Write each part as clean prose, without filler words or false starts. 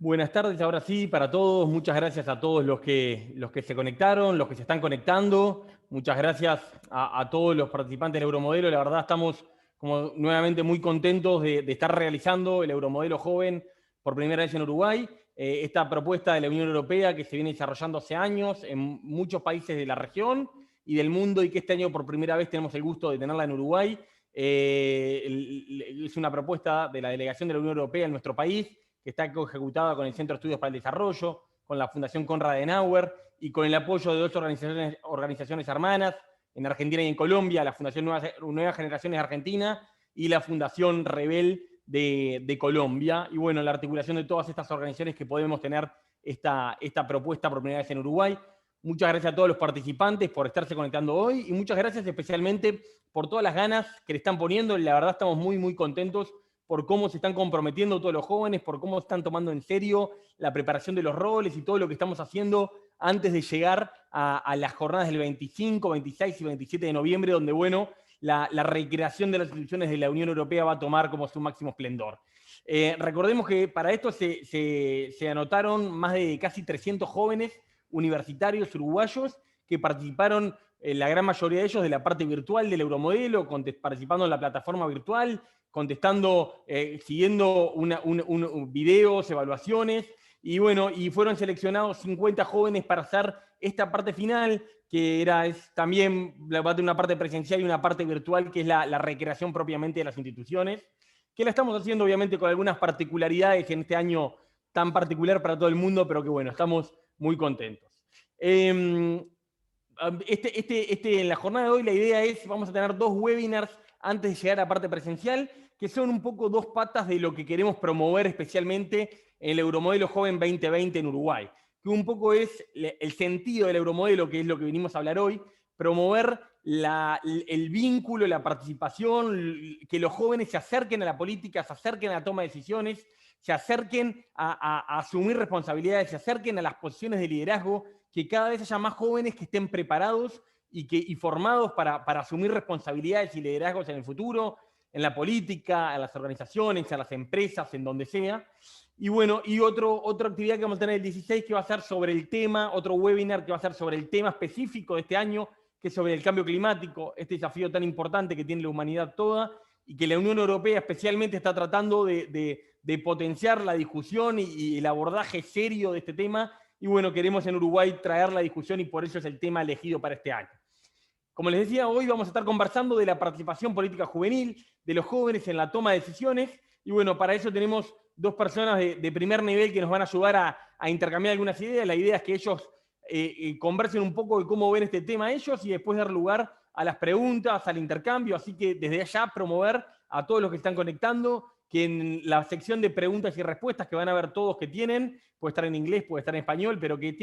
Buenas tardes, ahora sí, para todos. Muchas gracias a todos los que se conectaron, los que se están conectando. Muchas gracias a todos los participantes del Euromodelo. La verdad estamos como nuevamente muy contentos de estar realizando el Euromodelo Joven por primera vez en Uruguay. Esta propuesta de la Unión Europea que se viene desarrollando hace años en muchos países de la región y del mundo y que este año por primera vez tenemos el gusto de tenerla en Uruguay. Es una propuesta de la delegación de la Unión Europea en nuestro país que está ejecutada con el Centro de Estudios para el Desarrollo, con la Fundación Konrad Adenauer y con el apoyo de dos organizaciones hermanas en Argentina y en Colombia, la Fundación Nuevas Generaciones Argentina y la Fundación Rebel de Colombia. Y bueno, la articulación de todas estas organizaciones que podemos tener esta propuesta por primera vez en Uruguay. Muchas gracias a todos los participantes por estarse conectando hoy y muchas gracias especialmente por todas las ganas que le están poniendo. La verdad estamos muy, muy contentos por cómo se están comprometiendo todos los jóvenes, por cómo están tomando en serio la preparación de los roles y todo lo que estamos haciendo antes de llegar a las jornadas del 25, 26 y 27 de noviembre, donde, bueno, la recreación de las instituciones de la Unión Europea va a tomar como su máximo esplendor. Recordemos que para esto se anotaron más de casi 300 jóvenes universitarios uruguayos que participaron, la gran mayoría de ellos, de la parte virtual del Euromodelo, participando en la plataforma virtual, contestando, siguiendo videos, evaluaciones, y bueno, y fueron seleccionados 50 jóvenes para hacer esta parte final, que también va a tener una parte presencial y una parte virtual, que es la recreación propiamente de las instituciones, que la estamos haciendo obviamente con algunas particularidades en este año tan particular para todo el mundo, pero que bueno, estamos muy contentos. En la jornada de hoy la idea es, vamos a tener dos webinars antes de llegar a la parte presencial, que son un poco dos patas de lo que queremos promover especialmente en el Euromodelo Joven 2020 en Uruguay, que un poco es el sentido del Euromodelo, que es lo que venimos a hablar hoy, promover el vínculo, la participación, que los jóvenes se acerquen a la política, se acerquen a la toma de decisiones, se acerquen a asumir responsabilidades, se acerquen a las posiciones de liderazgo, que cada vez haya más jóvenes que estén preparados y formados para asumir responsabilidades y liderazgos en el futuro, en la política, en las organizaciones, en las empresas, en donde sea. Y bueno, y otra actividad que vamos a tener el 16 que va a ser sobre el tema, otro webinar que va a ser sobre el tema específico de este año, que es sobre el cambio climático, este desafío tan importante que tiene la humanidad toda y que la Unión Europea especialmente está tratando de potenciar la discusión y el abordaje serio de este tema. Y bueno, queremos en Uruguay traer la discusión y por eso es el tema elegido para este año. Como les decía, hoy vamos a estar conversando de la participación política juvenil, de los jóvenes en la toma de decisiones. Y bueno, para eso tenemos dos personas de primer nivel que nos van a ayudar a intercambiar algunas ideas. La idea es que ellos conversen un poco de cómo ven este tema ellos y después dar lugar a las preguntas, al intercambio. Así que desde allá promover a todos los que están conectando que en la sección de preguntas y respuestas, que van a ver todos que tienen, puede estar en inglés, puede estar en español, pero que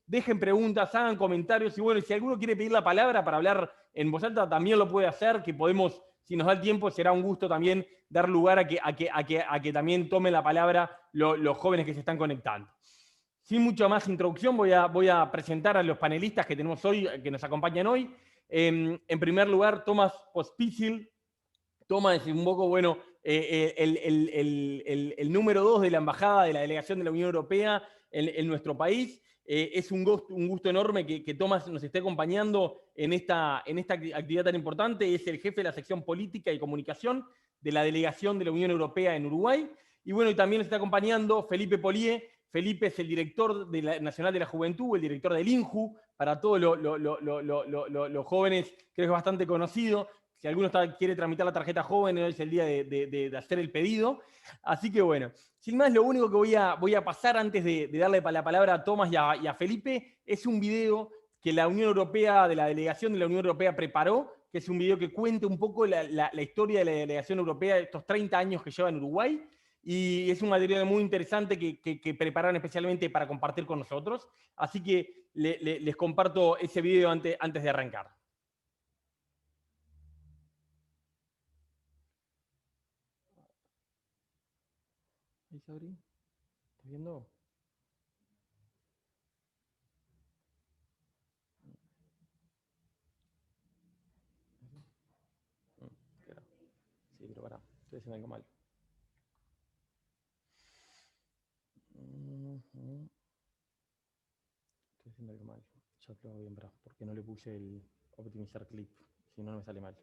dejen preguntas, hagan comentarios, y bueno, si alguno quiere pedir la palabra para hablar en voz alta, también lo puede hacer, que podemos, si nos da el tiempo, será un gusto también dar lugar a que también tomen la palabra los jóvenes que se están conectando. Sin mucha más introducción, voy a presentar a los panelistas que tenemos hoy, que nos acompañan hoy. En primer lugar, Tomás Pospisil. Tomás es un poco, bueno, el número 2 de la embajada de la delegación de la Unión Europea en nuestro país. Es un gusto enorme que Tomás nos esté acompañando en esta actividad tan importante. Es el jefe de la sección política y comunicación de la delegación de la Unión Europea en Uruguay. Y bueno, y también nos está acompañando Felipe Polié. Felipe es el director nacional de la juventud, el director del INJU, para todos los jóvenes, creo que es bastante conocido. Si alguno quiere tramitar la tarjeta joven, hoy es el día de hacer el pedido. Así que bueno, sin más, lo único que voy a pasar antes de darle la palabra a Tomás y a Felipe es un video que la Unión Europea, de la delegación de la Unión Europea preparó, que es un video que cuenta un poco la historia de la delegación europea de estos 30 años que lleva en Uruguay. Y es un material muy interesante que prepararon especialmente para compartir con nosotros. Así que les comparto ese video antes de arrancar. ¿Ahí, Sabri? ¿Estás viendo? Claro. Sí, pero pará, estoy haciendo algo mal. algo mal. Ya lo hago bien, porque no le puse el optimizar clip, si no, no me sale mal.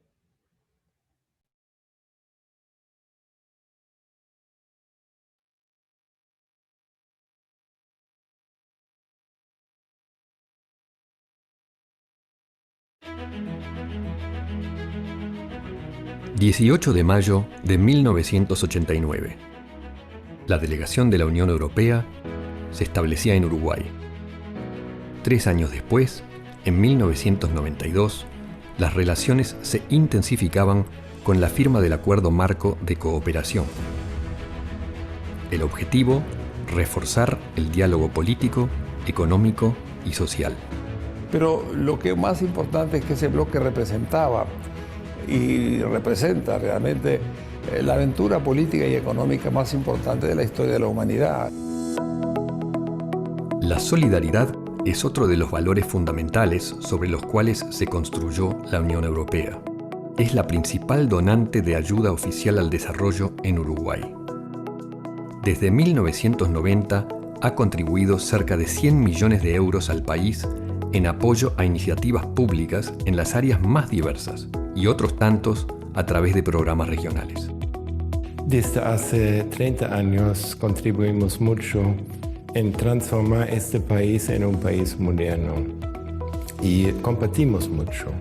...18 de mayo de 1989... la delegación de la Unión Europea se establecía en Uruguay. 3 años después, en 1992, las relaciones se intensificaban con la firma del Acuerdo Marco de Cooperación. El objetivo, reforzar el diálogo político, económico y social. Pero lo que más importante es que ese bloque representaba y representa realmente la aventura política y económica más importante de la historia de la humanidad. La solidaridad es otro de los valores fundamentales sobre los cuales se construyó la Unión Europea. Es la principal donante de ayuda oficial al desarrollo en Uruguay. Desde 1990 ha contribuido cerca de 100 millones de euros al país en apoyo a iniciativas públicas en las áreas más diversas y otros tantos a través de programas regionales. Desde hace 30 años contribuimos mucho en transformar este país en un país moderno y compartimos mucho.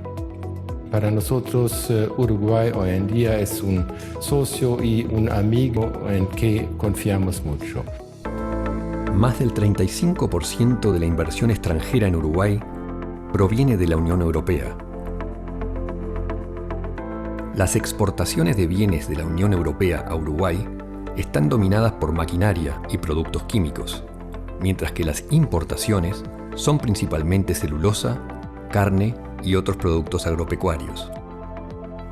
Para nosotros, Uruguay hoy en día es un socio y un amigo en que confiamos mucho. Más del 35% de la inversión extranjera en Uruguay proviene de la Unión Europea. Las exportaciones de bienes de la Unión Europea a Uruguay están dominadas por maquinaria y productos químicos, mientras que las importaciones son principalmente celulosa, carne y otros productos agropecuarios.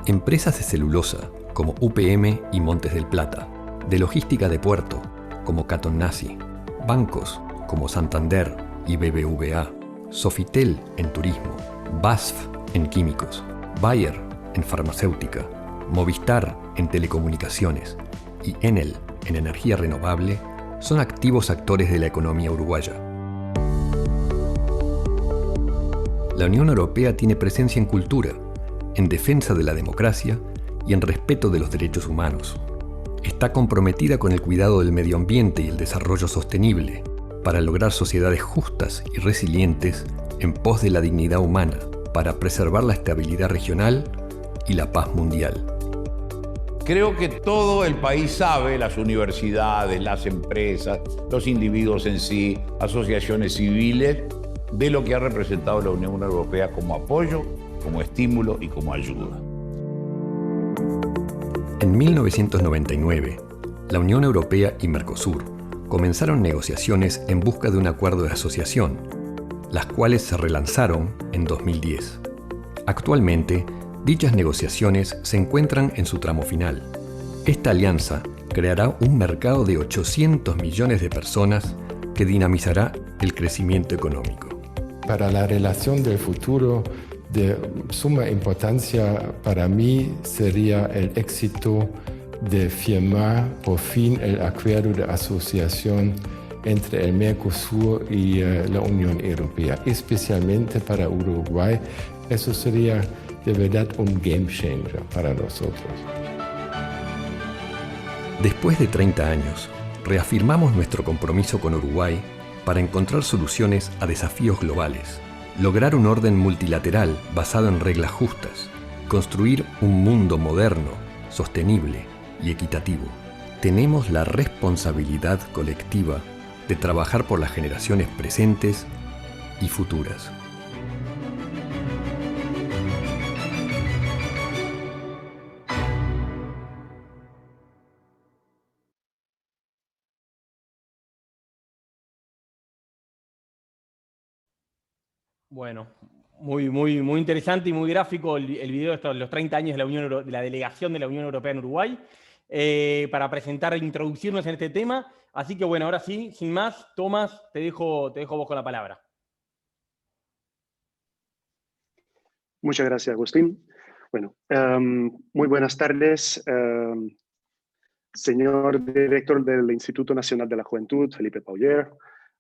Empresas de celulosa como UPM y Montes del Plata, de logística de puerto como Catonazzi, bancos como Santander y BBVA, Sofitel en turismo, BASF en químicos, Bayer en farmacéutica, Movistar en telecomunicaciones y Enel en energía renovable son activos actores de la economía uruguaya. La Unión Europea tiene presencia en cultura, en defensa de la democracia y en respeto de los derechos humanos. Está comprometida con el cuidado del medio ambiente y el desarrollo sostenible para lograr sociedades justas y resilientes en pos de la dignidad humana, para preservar la estabilidad regional y la paz mundial. Creo que todo el país sabe, las universidades, las empresas, los individuos en sí, asociaciones civiles, de lo que ha representado la Unión Europea como apoyo, como estímulo y como ayuda. En 1999, la Unión Europea y Mercosur comenzaron negociaciones en busca de un acuerdo de asociación, las cuales se relanzaron en 2010. Actualmente, dichas negociaciones se encuentran en su tramo final. Esta alianza creará un mercado de 800 millones de personas que dinamizará el crecimiento económico. Para la relación del futuro, de suma importancia para mí sería el éxito de firmar por fin el acuerdo de asociación entre el Mercosur y la Unión Europea. Especialmente para Uruguay, eso sería de verdad un game changer para nosotros. Después de 30 años, reafirmamos nuestro compromiso con Uruguay para encontrar soluciones a desafíos globales, lograr un orden multilateral basado en reglas justas, construir un mundo moderno, sostenible y equitativo. Tenemos la responsabilidad colectiva de trabajar por las generaciones presentes y futuras. Bueno, muy interesante y muy gráfico el video de los 30 años de la delegación de la Unión Europea en Uruguay, para presentar e introducirnos en este tema. Así que bueno, ahora sí, sin más, Tomás, te dejo vos con la palabra. Muchas gracias, Agustín. Bueno, muy buenas tardes, señor director del Instituto Nacional de la Juventud, Felipe Pauller,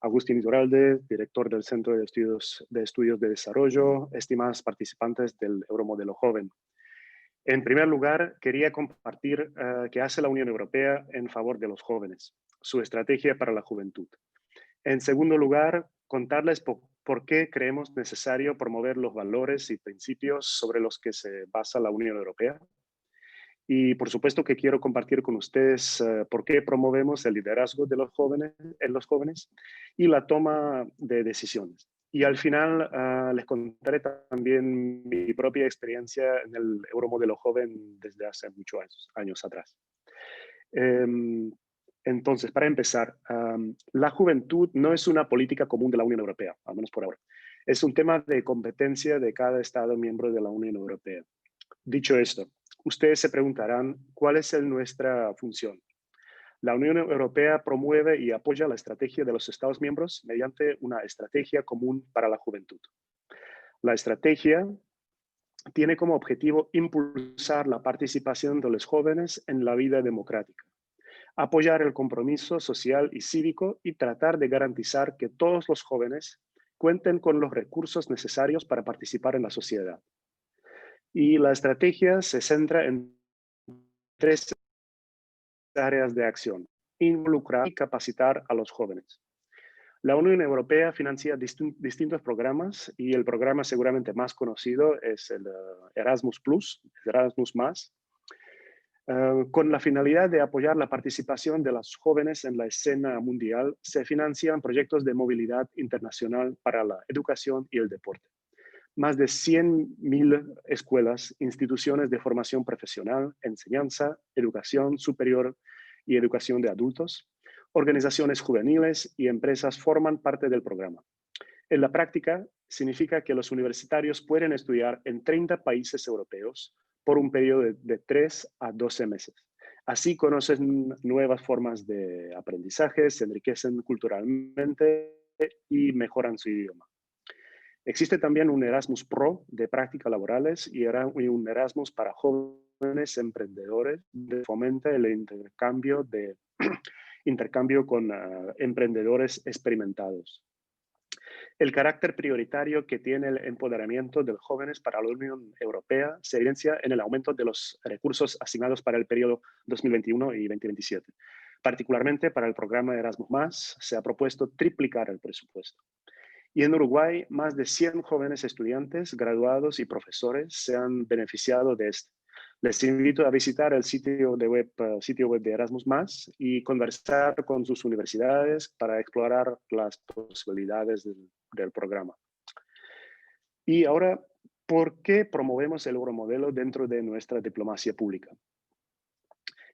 Agustín Iturralde, director del Centro de Estudios de Desarrollo, estimados participantes del Euromodelo Joven. En primer lugar, quería compartir qué hace la Unión Europea en favor de los jóvenes, su estrategia para la juventud. En segundo lugar, contarles por qué creemos necesario promover los valores y principios sobre los que se basa la Unión Europea. Y por supuesto que quiero compartir con ustedes por qué promovemos el liderazgo de los jóvenes, en los jóvenes y la toma de decisiones. Y al final les contaré también mi propia experiencia en el Euromodelo Joven desde hace muchos años atrás. Entonces, para empezar, la juventud no es una política común de la Unión Europea, al menos por ahora. Es un tema de competencia de cada Estado miembro de la Unión Europea. Dicho esto, ustedes se preguntarán, ¿cuál es nuestra función? La Unión Europea promueve y apoya la estrategia de los Estados miembros mediante una estrategia común para la juventud. La estrategia tiene como objetivo impulsar la participación de los jóvenes en la vida democrática, apoyar el compromiso social y cívico y tratar de garantizar que todos los jóvenes cuenten con los recursos necesarios para participar en la sociedad. Y la estrategia se centra en 3 áreas de acción: involucrar y capacitar a los jóvenes. La Unión Europea financia distintos programas y el programa seguramente más conocido es el Erasmus+, Erasmus+, con la finalidad de apoyar la participación de los jóvenes en la escena mundial. Se financian proyectos de movilidad internacional para la educación y el deporte. Más de 100.000 escuelas, instituciones de formación profesional, enseñanza, educación superior y educación de adultos, organizaciones juveniles y empresas forman parte del programa. En la práctica, significa que los universitarios pueden estudiar en 30 países europeos por un periodo de 3 a 12 meses. Así conocen nuevas formas de aprendizaje, se enriquecen culturalmente y mejoran su idioma. Existe también un Erasmus Pro de prácticas laborales y un Erasmus para jóvenes emprendedores que fomenta el intercambio con emprendedores experimentados. El carácter prioritario que tiene el empoderamiento de los jóvenes para la Unión Europea se evidencia en el aumento de los recursos asignados para el periodo 2021 y 2027. Particularmente para el programa Erasmus+, se ha propuesto triplicar el presupuesto. Y en Uruguay, más de 100 jóvenes estudiantes, graduados y profesores se han beneficiado de esto. Les invito a visitar el sitio web de Erasmus+ y conversar con sus universidades para explorar las posibilidades del programa. Y ahora, ¿por qué promovemos el Euromodelo dentro de nuestra diplomacia pública?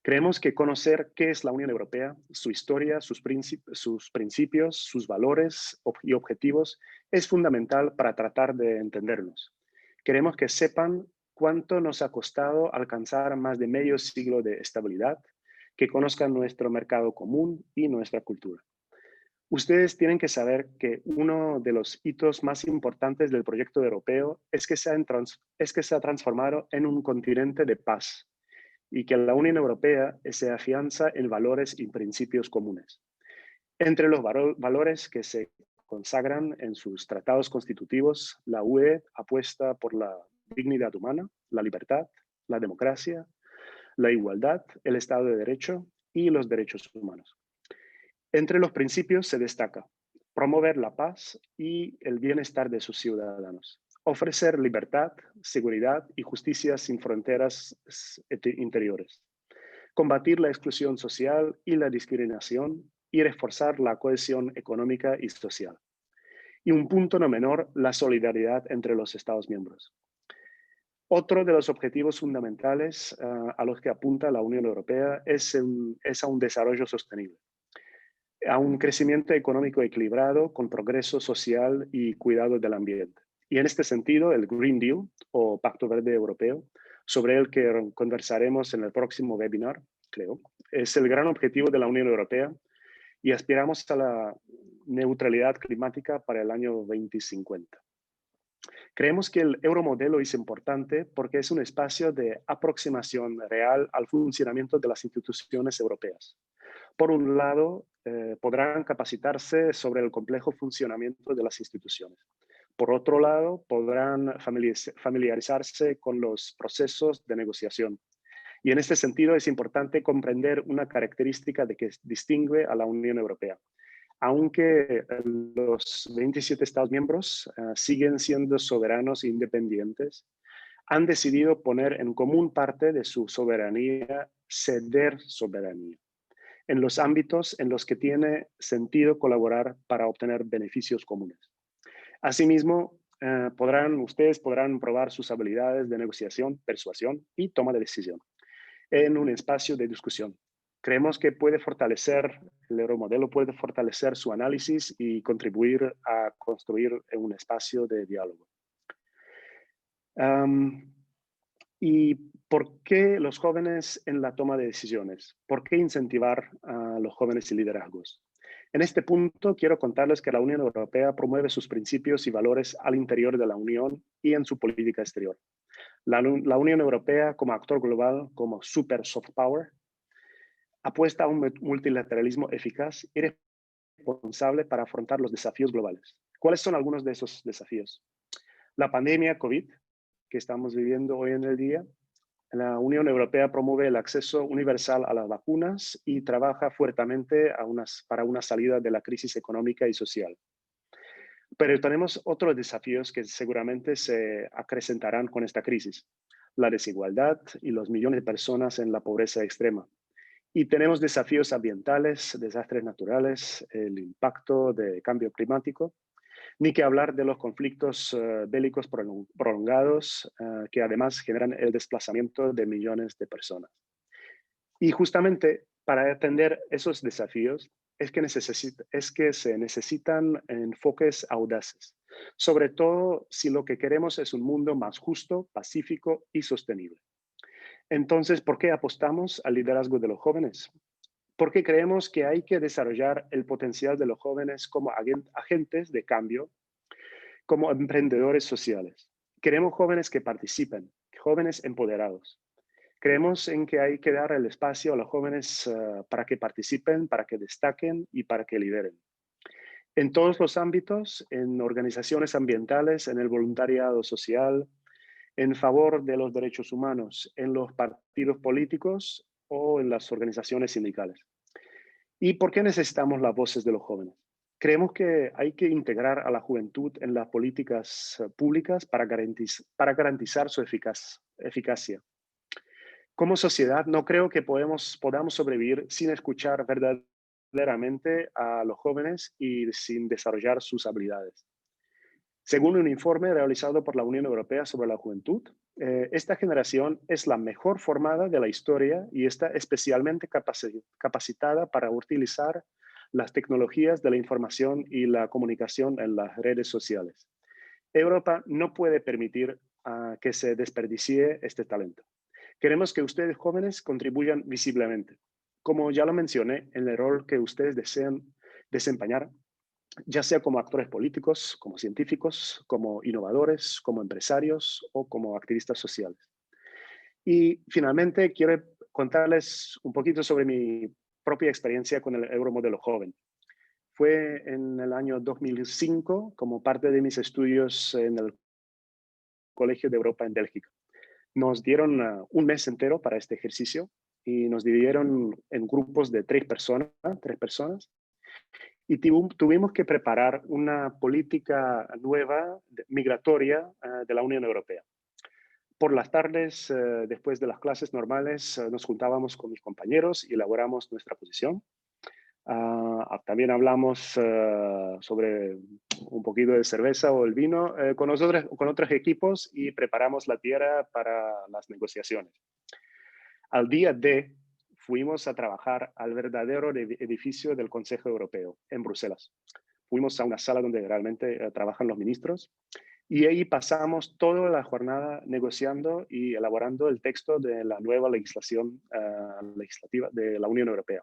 Creemos que conocer qué es la Unión Europea, su historia, sus principios, sus valores y objetivos es fundamental para tratar de entendernos. Queremos que sepan cuánto nos ha costado alcanzar más de medio siglo de estabilidad, que conozcan nuestro mercado común y nuestra cultura. Ustedes tienen que saber que uno de los hitos más importantes del proyecto europeo es que se ha transformado en un continente de paz, y que la Unión Europea se afianza en valores y principios comunes. Entre los valores que se consagran en sus tratados constitutivos, la UE apuesta por la dignidad humana, la libertad, la democracia, la igualdad, el Estado de Derecho y los derechos humanos. Entre los principios se destaca promover la paz y el bienestar de sus ciudadanos, ofrecer libertad, seguridad y justicia sin fronteras interiores, combatir la exclusión social y la discriminación y reforzar la cohesión económica y social. Y un punto no menor, la solidaridad entre los Estados miembros. Otro de los objetivos fundamentales a los que apunta la Unión Europea es a un desarrollo sostenible, a un crecimiento económico equilibrado con progreso social y cuidado del ambiente. Y en este sentido, el Green Deal, o Pacto Verde Europeo, sobre el que conversaremos en el próximo webinar, creo, es el gran objetivo de la Unión Europea y aspiramos a la neutralidad climática para el año 2050. Creemos que el euromodelo es importante porque es un espacio de aproximación real al funcionamiento de las instituciones europeas. Por un lado, podrán capacitarse sobre el complejo funcionamiento de las instituciones. Por otro lado, podrán familiarizarse con los procesos de negociación. Y en este sentido es importante comprender una característica de que distingue a la Unión Europea. Aunque los 27 Estados miembros siguen siendo soberanos e independientes, han decidido poner en común parte de su soberanía, ceder soberanía, en los ámbitos en los que tiene sentido colaborar para obtener beneficios comunes. Asimismo, ustedes podrán probar sus habilidades de negociación, persuasión y toma de decisión en un espacio de discusión. Creemos que el euromodelo puede fortalecer su análisis y contribuir a construir un espacio de diálogo. ¿Y por qué los jóvenes en la toma de decisiones? ¿Por qué incentivar a los jóvenes y liderazgos? En este punto quiero contarles que la Unión Europea promueve sus principios y valores al interior de la Unión y en su política exterior. La Unión Europea, como actor global, como super soft power, apuesta a un multilateralismo eficaz y responsable para afrontar los desafíos globales. ¿Cuáles son algunos de esos desafíos? La pandemia COVID que estamos viviendo hoy en el día. La Unión Europea promueve el acceso universal a las vacunas y trabaja fuertemente para una salida de la crisis económica y social. Pero tenemos otros desafíos que seguramente se acrecentarán con esta crisis. La desigualdad y los millones de personas en la pobreza extrema. Y tenemos desafíos ambientales, desastres naturales, el impacto del cambio climático, ni que hablar de los conflictos bélicos prolongados que además generan el desplazamiento de millones de personas. Y justamente para atender esos desafíos es que se necesitan enfoques audaces, sobre todo si lo que queremos es un mundo más justo, pacífico y sostenible. Entonces, ¿por qué apostamos al liderazgo de los jóvenes? Porque creemos que hay que desarrollar el potencial de los jóvenes como agentes de cambio, como emprendedores sociales. Queremos jóvenes que participen, jóvenes empoderados. Creemos en que hay que dar el espacio a los jóvenes para que participen, para que destaquen y para que lideren. En todos los ámbitos, en organizaciones ambientales, en el voluntariado social, en favor de los derechos humanos, en los partidos políticos o en las organizaciones sindicales. ¿Y por qué necesitamos las voces de los jóvenes? Creemos que hay que integrar a la juventud en las políticas públicas para garantizar su eficacia. Como sociedad, no creo que podamos sobrevivir sin escuchar verdaderamente a los jóvenes y sin desarrollar sus habilidades. Según un informe realizado por la Unión Europea sobre la juventud, esta generación es la mejor formada de la historia y está especialmente capacitada para utilizar las tecnologías de la información y la comunicación en las redes sociales. Europa no puede permitir que se desperdicie este talento. Queremos que ustedes jóvenes contribuyan visiblemente. Como ya lo mencioné, en el rol que ustedes desean desempeñar, ya sea como actores políticos, como científicos, como innovadores, como empresarios o como activistas sociales. Y finalmente quiero contarles un poquito sobre mi propia experiencia con el euromodelo joven. Fue en el año 2005 como parte de mis estudios en el Colegio de Europa en Bélgica. Nos dieron un mes entero para este ejercicio y nos dividieron en grupos de tres personas. Y tuvimos que preparar una política nueva migratoria de la Unión Europea. Por las tardes, después de las clases normales, nos juntábamos con mis compañeros y elaboramos nuestra posición. También hablamos sobre un poquito de cerveza o el vino con otros equipos y preparamos la tierra para las negociaciones. Al día D, fuimos a trabajar al verdadero edificio del Consejo Europeo en Bruselas. Fuimos a una sala donde realmente trabajan los ministros y ahí pasamos toda la jornada negociando y elaborando el texto de la nueva legislación legislativa de la Unión Europea.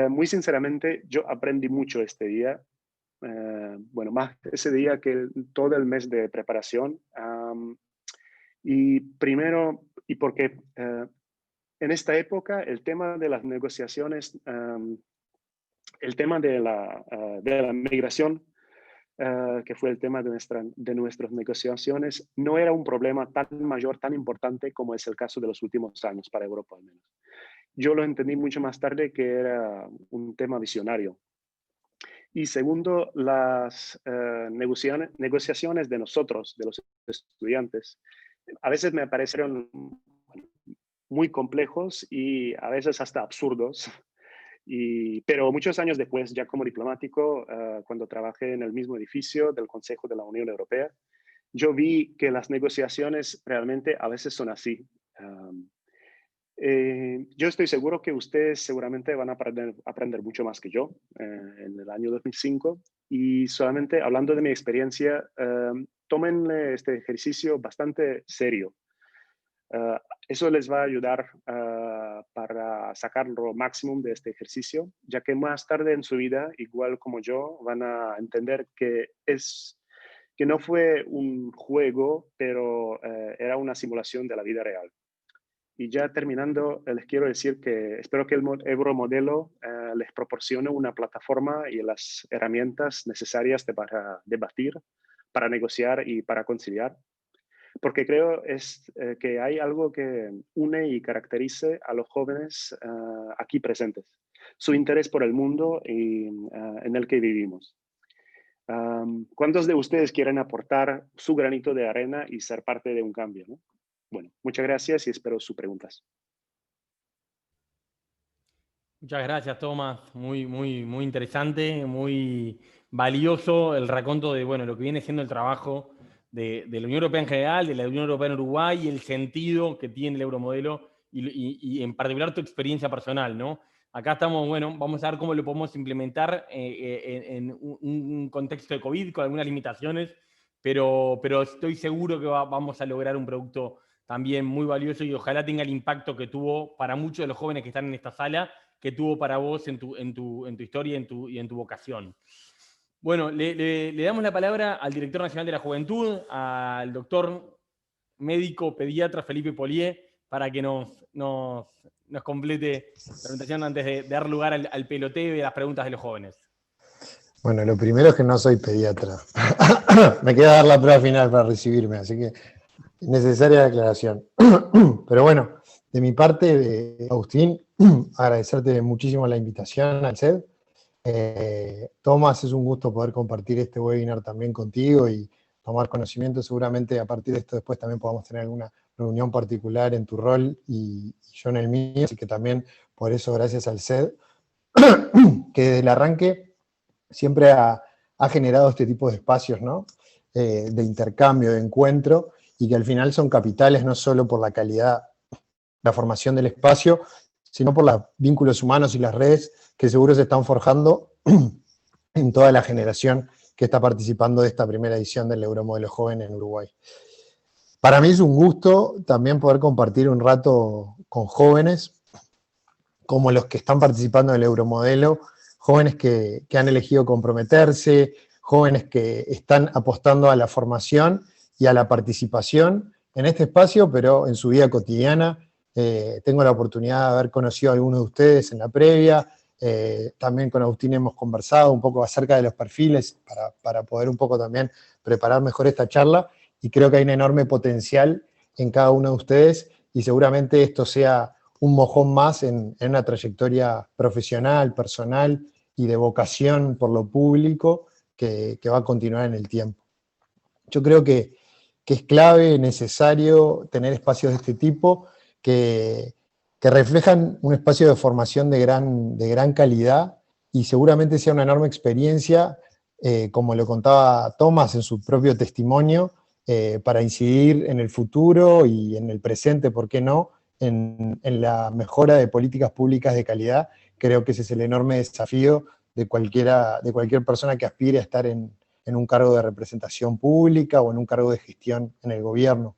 Muy sinceramente, yo aprendí mucho este día bueno, más ese día que todo el mes de preparación. Y primero, y porque en esta época el tema de las negociaciones, el tema de la migración, que fue el tema de nuestras negociaciones, no era un problema tan mayor, tan importante como es el caso de los últimos años para Europa al menos. Yo lo entendí mucho más tarde que era un tema visionario. Y segundo, las negociaciones de nosotros, de los estudiantes, a veces me parecieron muy complejos y a veces hasta absurdos. Pero muchos años después, ya como diplomático, cuando trabajé en el mismo edificio del Consejo de la Unión Europea, yo vi que las negociaciones realmente a veces son así. Yo estoy seguro que ustedes seguramente van a aprender mucho más que yo en el año 2005, y solamente hablando de mi experiencia, tómenle este ejercicio bastante serio. Eso les va a ayudar para sacar lo máximo de este ejercicio, ya que más tarde en su vida, igual como yo, van a entender que no fue un juego, pero era una simulación de la vida real. Y ya terminando, les quiero decir que espero que el Euromodelo les proporcione una plataforma y las herramientas necesarias para debatir, para negociar y para conciliar. Porque creo que hay algo que une y caracteriza a los jóvenes aquí presentes. Su interés por el mundo en el que vivimos. ¿Cuántos de ustedes quieren aportar su granito de arena y ser parte de un cambio, ¿no? Bueno, muchas gracias y espero sus preguntas. Muchas gracias, Tomás. Muy, muy, muy interesante, muy valioso el raconto de lo que viene siendo el trabajo de la Unión Europea en general, de la Unión Europea en Uruguay, y el sentido que tiene el Euromodelo y en particular tu experiencia personal, ¿no? Acá estamos, vamos a ver cómo lo podemos implementar en un contexto de COVID con algunas limitaciones, pero estoy seguro que vamos a lograr un producto también muy valioso y ojalá tenga el impacto que tuvo para muchos de los jóvenes que están en esta sala, que tuvo para vos en tu historia y en tu vocación. Bueno, le damos la palabra al Director Nacional de la Juventud, al doctor médico pediatra Felipe Polié, para que nos complete la presentación antes de dar lugar al peloteo y a las preguntas de los jóvenes. Bueno, lo primero es que no soy pediatra. Me queda dar la prueba final para recibirme, así que necesaria la aclaración. Pero bueno, de mi parte, Agustín, agradecerte muchísimo la invitación al CED. Tomás, es un gusto poder compartir este webinar también contigo y tomar conocimiento. Seguramente a partir de esto después también podamos tener alguna reunión particular en tu rol y yo en el mío, así que también por eso gracias al CED, que desde el arranque siempre ha generado este tipo de espacios, ¿no? De intercambio, de encuentro, y que al final son capitales no solo por la calidad, la formación del espacio, sino por los vínculos humanos y las redes que seguro se están forjando en toda la generación que está participando de esta primera edición del Euromodelo Joven en Uruguay. Para mí es un gusto también poder compartir un rato con jóvenes, como los que están participando del Euromodelo, jóvenes que han elegido comprometerse, jóvenes que están apostando a la formación y a la participación en este espacio, pero en su vida cotidiana. Tengo la oportunidad de haber conocido a algunos de ustedes en la previa, también con Agustín hemos conversado un poco acerca de los perfiles para poder un poco también preparar mejor esta charla, y creo que hay un enorme potencial en cada uno de ustedes, y seguramente esto sea un mojón más en una trayectoria profesional, personal y de vocación por lo público que va a continuar en el tiempo. Yo creo que es clave, necesario tener espacios de este tipo que reflejan un espacio de formación de gran calidad, y seguramente sea una enorme experiencia, como lo contaba Tomás en su propio testimonio, para incidir en el futuro y en el presente, ¿por qué no?, en la mejora de políticas públicas de calidad. Creo que ese es el enorme desafío de cualquier persona que aspire a estar en un cargo de representación pública o en un cargo de gestión en el gobierno.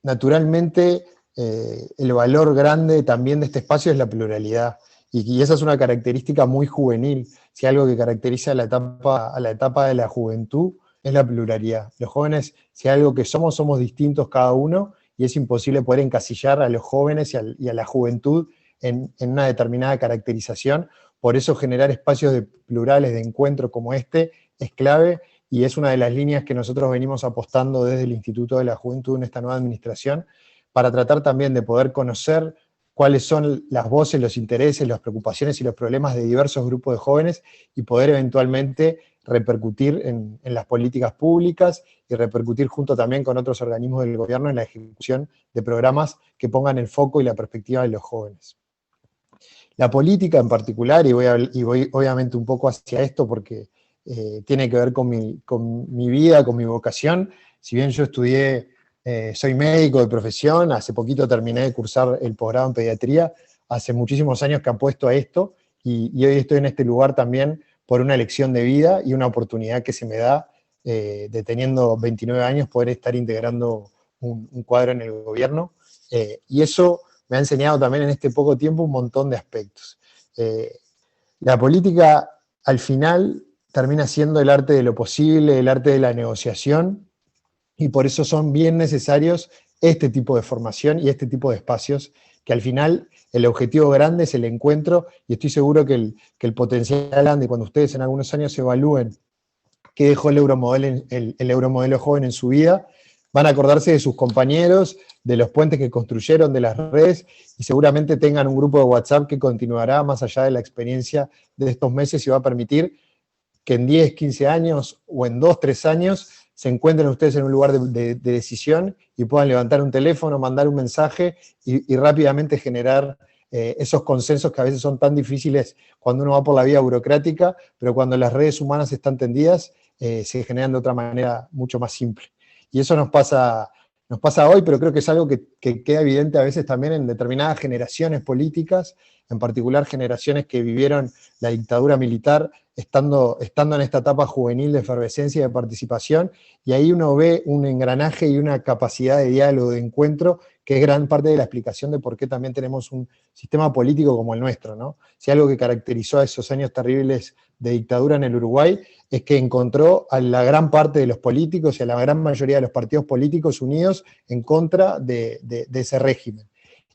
Naturalmente, el valor grande también de este espacio es la pluralidad, y esa es una característica muy juvenil. Si algo que caracteriza a la etapa de la juventud es la pluralidad. Los jóvenes, si algo que somos distintos cada uno, y es imposible poder encasillar a los jóvenes y a la juventud en una determinada caracterización. Por eso generar espacios plurales de encuentro como este es clave, y es una de las líneas que nosotros venimos apostando desde el Instituto de la Juventud en esta nueva administración, para tratar también de poder conocer cuáles son las voces, los intereses, las preocupaciones y los problemas de diversos grupos de jóvenes, y poder eventualmente repercutir en las políticas públicas y repercutir junto también con otros organismos del gobierno en la ejecución de programas que pongan el foco y la perspectiva de los jóvenes. La política en particular, y voy obviamente un poco hacia esto porque tiene que ver con mi vida, con mi vocación. Si bien yo estudié, soy médico de profesión, hace poquito terminé de cursar el posgrado en pediatría, hace muchísimos años que apuesto a esto, y hoy estoy en este lugar también por una elección de vida y una oportunidad que se me da, de teniendo 29 años, poder estar integrando un cuadro en el gobierno, y eso me ha enseñado también en este poco tiempo un montón de aspectos. La política, al final, termina siendo el arte de lo posible, el arte de la negociación, y por eso son bien necesarios este tipo de formación y este tipo de espacios, que al final el objetivo grande es el encuentro, y estoy seguro que el potencial grande, cuando ustedes en algunos años evalúen qué dejó el Euromodelo Joven en su vida, van a acordarse de sus compañeros, de los puentes que construyeron, de las redes, y seguramente tengan un grupo de WhatsApp que continuará más allá de la experiencia de estos meses y va a permitir que en 10, 15 años o en 2, 3 años se encuentren ustedes en un lugar de decisión y puedan levantar un teléfono, mandar un mensaje y rápidamente generar esos consensos que a veces son tan difíciles cuando uno va por la vía burocrática, pero cuando las redes humanas están tendidas, se generan de otra manera mucho más simple. Y eso nos pasa hoy, pero creo que es algo que queda evidente a veces también en determinadas generaciones políticas, en particular generaciones que vivieron la dictadura militar estando en esta etapa juvenil de efervescencia y de participación, y ahí uno ve un engranaje y una capacidad de diálogo, de encuentro, que es gran parte de la explicación de por qué también tenemos un sistema político como el nuestro, ¿no? Si algo que caracterizó a esos años terribles de dictadura en el Uruguay es que encontró a la gran parte de los políticos y a la gran mayoría de los partidos políticos unidos en contra de ese régimen.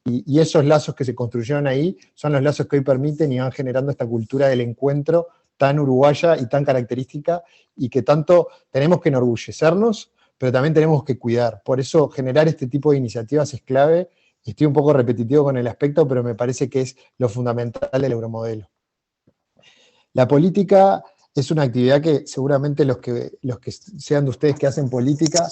Y esos lazos que se construyeron ahí son los lazos que hoy permiten y van generando esta cultura del encuentro tan uruguaya y tan característica, y que tanto tenemos que enorgullecernos, pero también tenemos que cuidar. Por eso generar este tipo de iniciativas es clave. Estoy un poco repetitivo con el aspecto, pero me parece que es lo fundamental del Euromodelo. La política es una actividad que seguramente los que sean de ustedes que hacen política,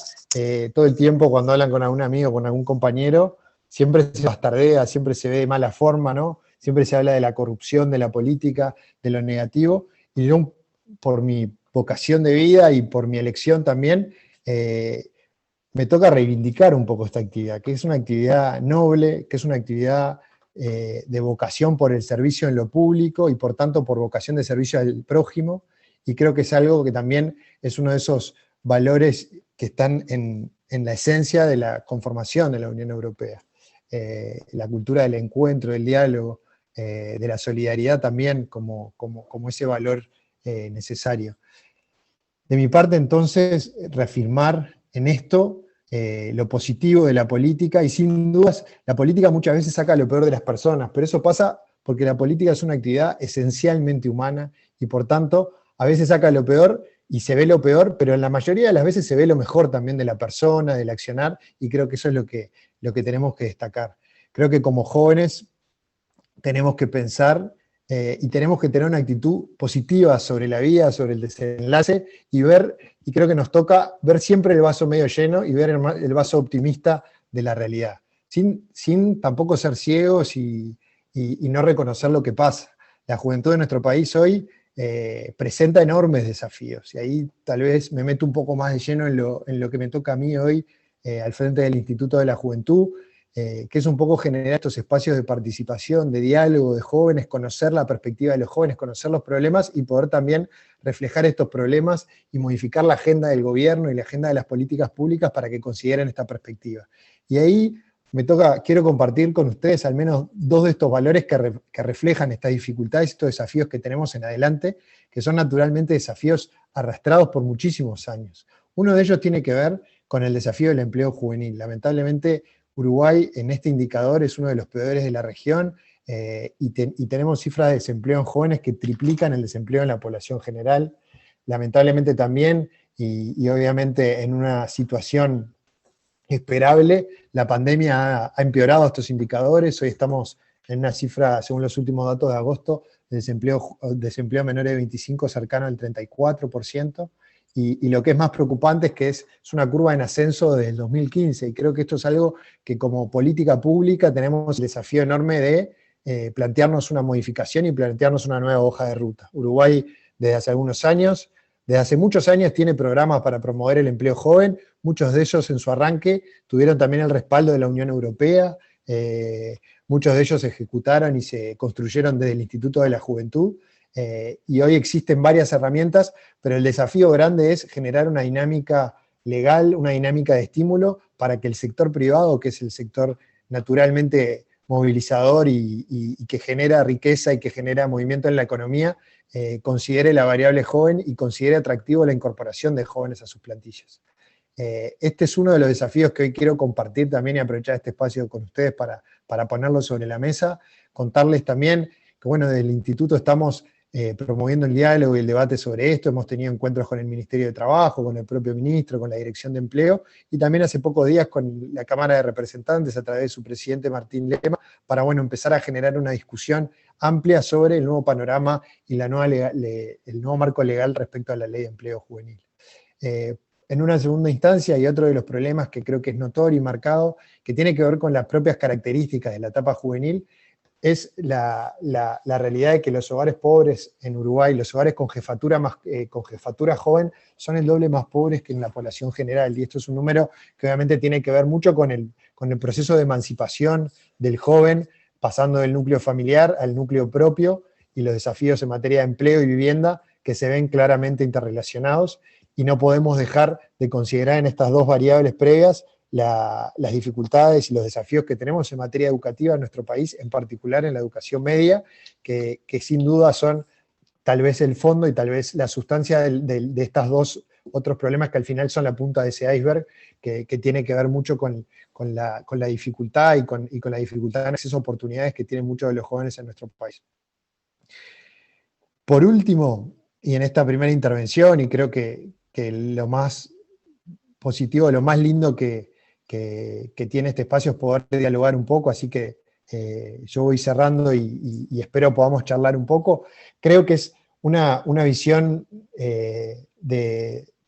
todo el tiempo cuando hablan con algún amigo, con algún compañero, siempre se bastardea, siempre se ve de mala forma, ¿no? Siempre se habla de la corrupción, de la política, de lo negativo, y yo, por mi vocación de vida y por mi elección también, me toca reivindicar un poco esta actividad, que es una actividad noble, que es una actividad de vocación por el servicio en lo público y por tanto por vocación de servicio al prójimo, y creo que es algo que también es uno de esos valores que están en la esencia de la conformación de la Unión Europea. La cultura del encuentro, del diálogo, de la solidaridad también como ese valor necesario. De mi parte, entonces, reafirmar en esto lo positivo de la política, y sin dudas, la política muchas veces saca lo peor de las personas, pero eso pasa porque la política es una actividad esencialmente humana, y por tanto, a veces saca lo peor y se ve lo peor, pero en la mayoría de las veces se ve lo mejor también de la persona, del accionar, y creo que eso es lo que tenemos que destacar. Creo que como jóvenes tenemos que pensar y tenemos que tener una actitud positiva sobre la vida, sobre el desenlace, y creo que nos toca ver siempre el vaso medio lleno y ver el vaso optimista de la realidad, sin tampoco ser ciegos y no reconocer lo que pasa. La juventud de nuestro país hoy presenta enormes desafíos, y ahí tal vez me meto un poco más de lleno en lo que me toca a mí hoy al frente del Instituto de la Juventud, que es un poco generar estos espacios de participación, de diálogo de jóvenes, conocer la perspectiva de los jóvenes, conocer los problemas y poder también reflejar estos problemas y modificar la agenda del gobierno y la agenda de las políticas públicas para que consideren esta perspectiva. Y ahí quiero compartir con ustedes al menos 2 de estos valores que reflejan estas dificultades, estos desafíos que tenemos en adelante, que son naturalmente desafíos arrastrados por muchísimos años. Uno de ellos tiene que ver con el desafío del empleo juvenil. Lamentablemente, Uruguay en este indicador es uno de los peores de la región, y tenemos cifras de desempleo en jóvenes que triplican el desempleo en la población general. Lamentablemente también, y obviamente en una situación esperable, la pandemia ha empeorado estos indicadores. Hoy estamos en una cifra, según los últimos datos de agosto, de desempleo menor de 25 cercano al 34%, y lo que es más preocupante es que es una curva en ascenso desde el 2015, y creo que esto es algo que como política pública tenemos el desafío enorme de plantearnos una modificación y plantearnos una nueva hoja de ruta. Uruguay desde hace muchos años tiene programas para promover el empleo joven. Muchos de ellos en su arranque tuvieron también el respaldo de la Unión Europea, muchos de ellos se ejecutaron y se construyeron desde el Instituto de la Juventud, y hoy existen varias herramientas, pero el desafío grande es generar una dinámica legal, una dinámica de estímulo para que el sector privado, que es el sector naturalmente movilizador y que genera riqueza y que genera movimiento en la economía, considere la variable joven y considere atractivo la incorporación de jóvenes a sus plantillas. Este es uno de los desafíos que hoy quiero compartir también y aprovechar este espacio con ustedes para ponerlo sobre la mesa. Contarles también que, bueno, desde el Instituto estamos promoviendo el diálogo y el debate sobre esto. Hemos tenido encuentros con el Ministerio de Trabajo, con el propio ministro, con la Dirección de Empleo, y también hace pocos días con la Cámara de Representantes a través de su presidente Martín Lema, para, bueno, empezar a generar una discusión amplia sobre el nuevo panorama y el nuevo marco legal respecto a la Ley de Empleo Juvenil. En una segunda instancia, hay otro de los problemas que creo que es notorio y marcado, que tiene que ver con las propias características de la etapa juvenil, es la realidad de que los hogares pobres en Uruguay, los hogares con jefatura joven, son el doble más pobres que en la población general, y esto es un número que obviamente tiene que ver mucho con el proceso de emancipación del joven, pasando del núcleo familiar al núcleo propio, y los desafíos en materia de empleo y vivienda que se ven claramente interrelacionados, y no podemos dejar de considerar en estas 2 variables previas las dificultades y los desafíos que tenemos en materia educativa en nuestro país, en particular en la educación media, que sin duda son tal vez el fondo y tal vez la sustancia de estos 2 otros problemas que al final son la punta de ese iceberg, que tiene que ver mucho con la dificultad y con la dificultad en acceso a oportunidades que tienen muchos de los jóvenes en nuestro país. Por último, y en esta primera intervención, y creo que lo más positivo, lo más lindo que tiene este espacio es poder dialogar un poco, así que yo voy cerrando y espero podamos charlar un poco. Creo que es una visión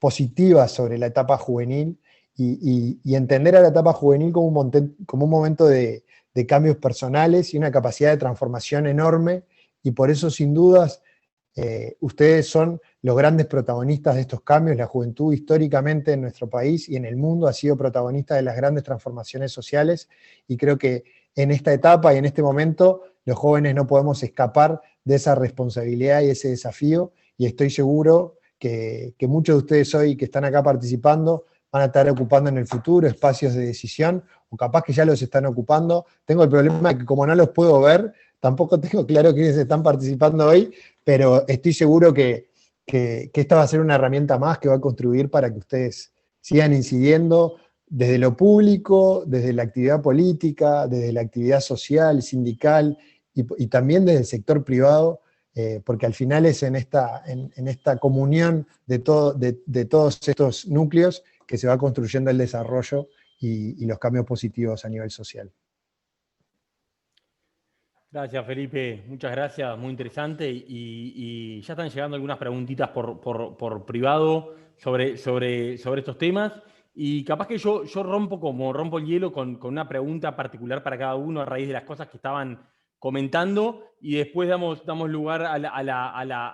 positiva sobre la etapa juvenil y entender a la etapa juvenil como un momento de cambios personales y una capacidad de transformación enorme, y por eso sin dudas ustedes son los grandes protagonistas de estos cambios. La juventud históricamente en nuestro país y en el mundo ha sido protagonista de las grandes transformaciones sociales, y creo que en esta etapa y en este momento los jóvenes no podemos escapar de esa responsabilidad y ese desafío, y estoy seguro que muchos de ustedes hoy que están acá participando van a estar ocupando en el futuro espacios de decisión, o capaz que ya los están ocupando. Tengo el problema de que como no los puedo ver, tampoco tengo claro quiénes están participando hoy, pero estoy seguro que esta va a ser una herramienta más que va a contribuir para que ustedes sigan incidiendo desde lo público, desde la actividad política, desde la actividad social, sindical, y también desde el sector privado, porque al final es en esta comunión de todos estos núcleos que se va construyendo el desarrollo y los cambios positivos a nivel social. Gracias, Felipe. Muchas gracias, muy interesante. Y ya están llegando algunas preguntitas por privado sobre estos temas. Y capaz que yo rompo el hielo con una pregunta particular para cada uno a raíz de las cosas que estaban comentando, y después damos lugar a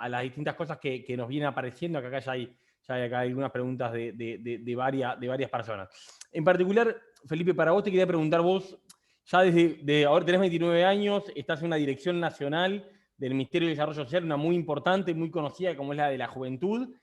las distintas cosas que nos vienen apareciendo. Acá ya hay algunas preguntas de varias personas. En particular, Felipe, para vos te quería preguntar, vos ya desde ahora tenés 29 años, estás en una dirección nacional del Ministerio de Desarrollo Social, una muy importante, muy conocida, como es la de la Juventud,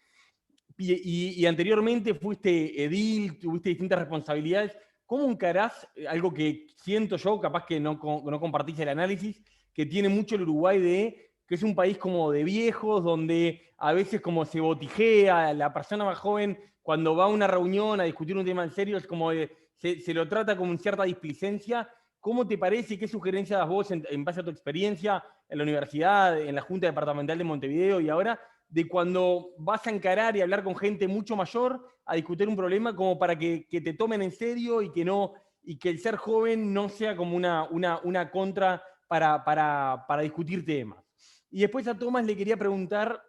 y anteriormente fuiste edil, tuviste distintas responsabilidades. ¿cómo encarás algo que siento yo, capaz que no compartís el análisis, que tiene mucho el Uruguay que es un país como de viejos, donde a veces como se botijea, la persona más joven cuando va a una reunión a discutir un tema en serio es como se lo trata con cierta displicencia? ¿Cómo te parece? ¿Qué sugerencia das vos en base a tu experiencia en la universidad, en la Junta Departamental de Montevideo y ahora, de cuando vas a encarar y hablar con gente mucho mayor a discutir un problema, como para que te tomen en serio y que el ser joven no sea como una contra para discutir temas? Y después a Tomás le quería preguntar,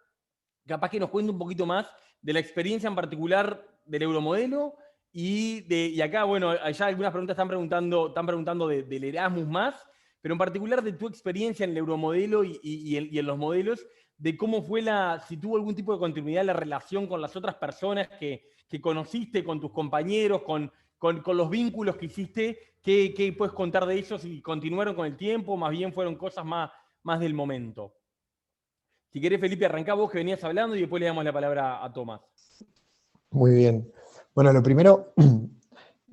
capaz que nos cuente un poquito más de la experiencia en particular del euromodelo, y acá, bueno, allá algunas preguntas están preguntando del Erasmus más, pero en particular de tu experiencia en el euromodelo y en los modelos, de cómo fue si tuvo algún tipo de continuidad la relación con las otras personas que conociste, con tus compañeros, con los vínculos que hiciste, ¿qué puedes contar de ellos? ¿Y continuaron con el tiempo? Más bien fueron cosas más del momento. Si querés, Felipe, arrancá vos que venías hablando y después le damos la palabra a Tomás. Muy bien. Bueno, lo primero,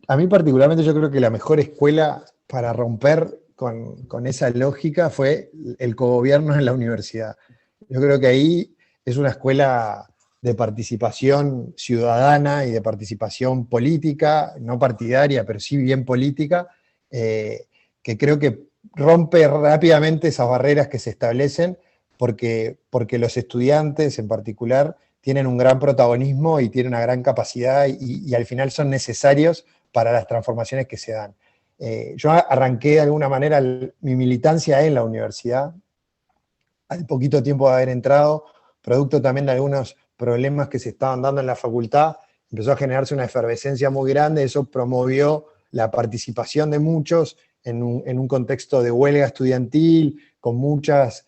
a mí particularmente yo creo que la mejor escuela para romper con esa lógica fue el cogobierno en la universidad. Yo creo que ahí es una escuela de participación ciudadana y de participación política, no partidaria, pero sí bien política, que creo que rompe rápidamente esas barreras que se establecen, porque los estudiantes en particular tienen un gran protagonismo y tienen una gran capacidad y al final son necesarios para las transformaciones que se dan. Yo arranqué de alguna manera mi militancia en la universidad, al poquito tiempo de haber entrado, producto también de algunos problemas que se estaban dando en la facultad, empezó a generarse una efervescencia muy grande, eso promovió la participación de muchos en un contexto de huelga estudiantil, con muchas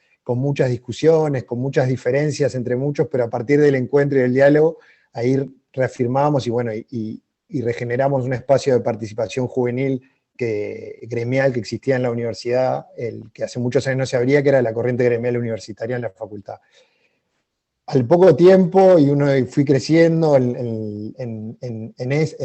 discusiones, con muchas diferencias entre muchos, pero a partir del encuentro y del diálogo, ahí reafirmamos y regeneramos un espacio de participación juvenil gremial que existía en la universidad, el que hace muchos años no se abría, que era la corriente gremial universitaria en la facultad. Al poco tiempo, fui creciendo en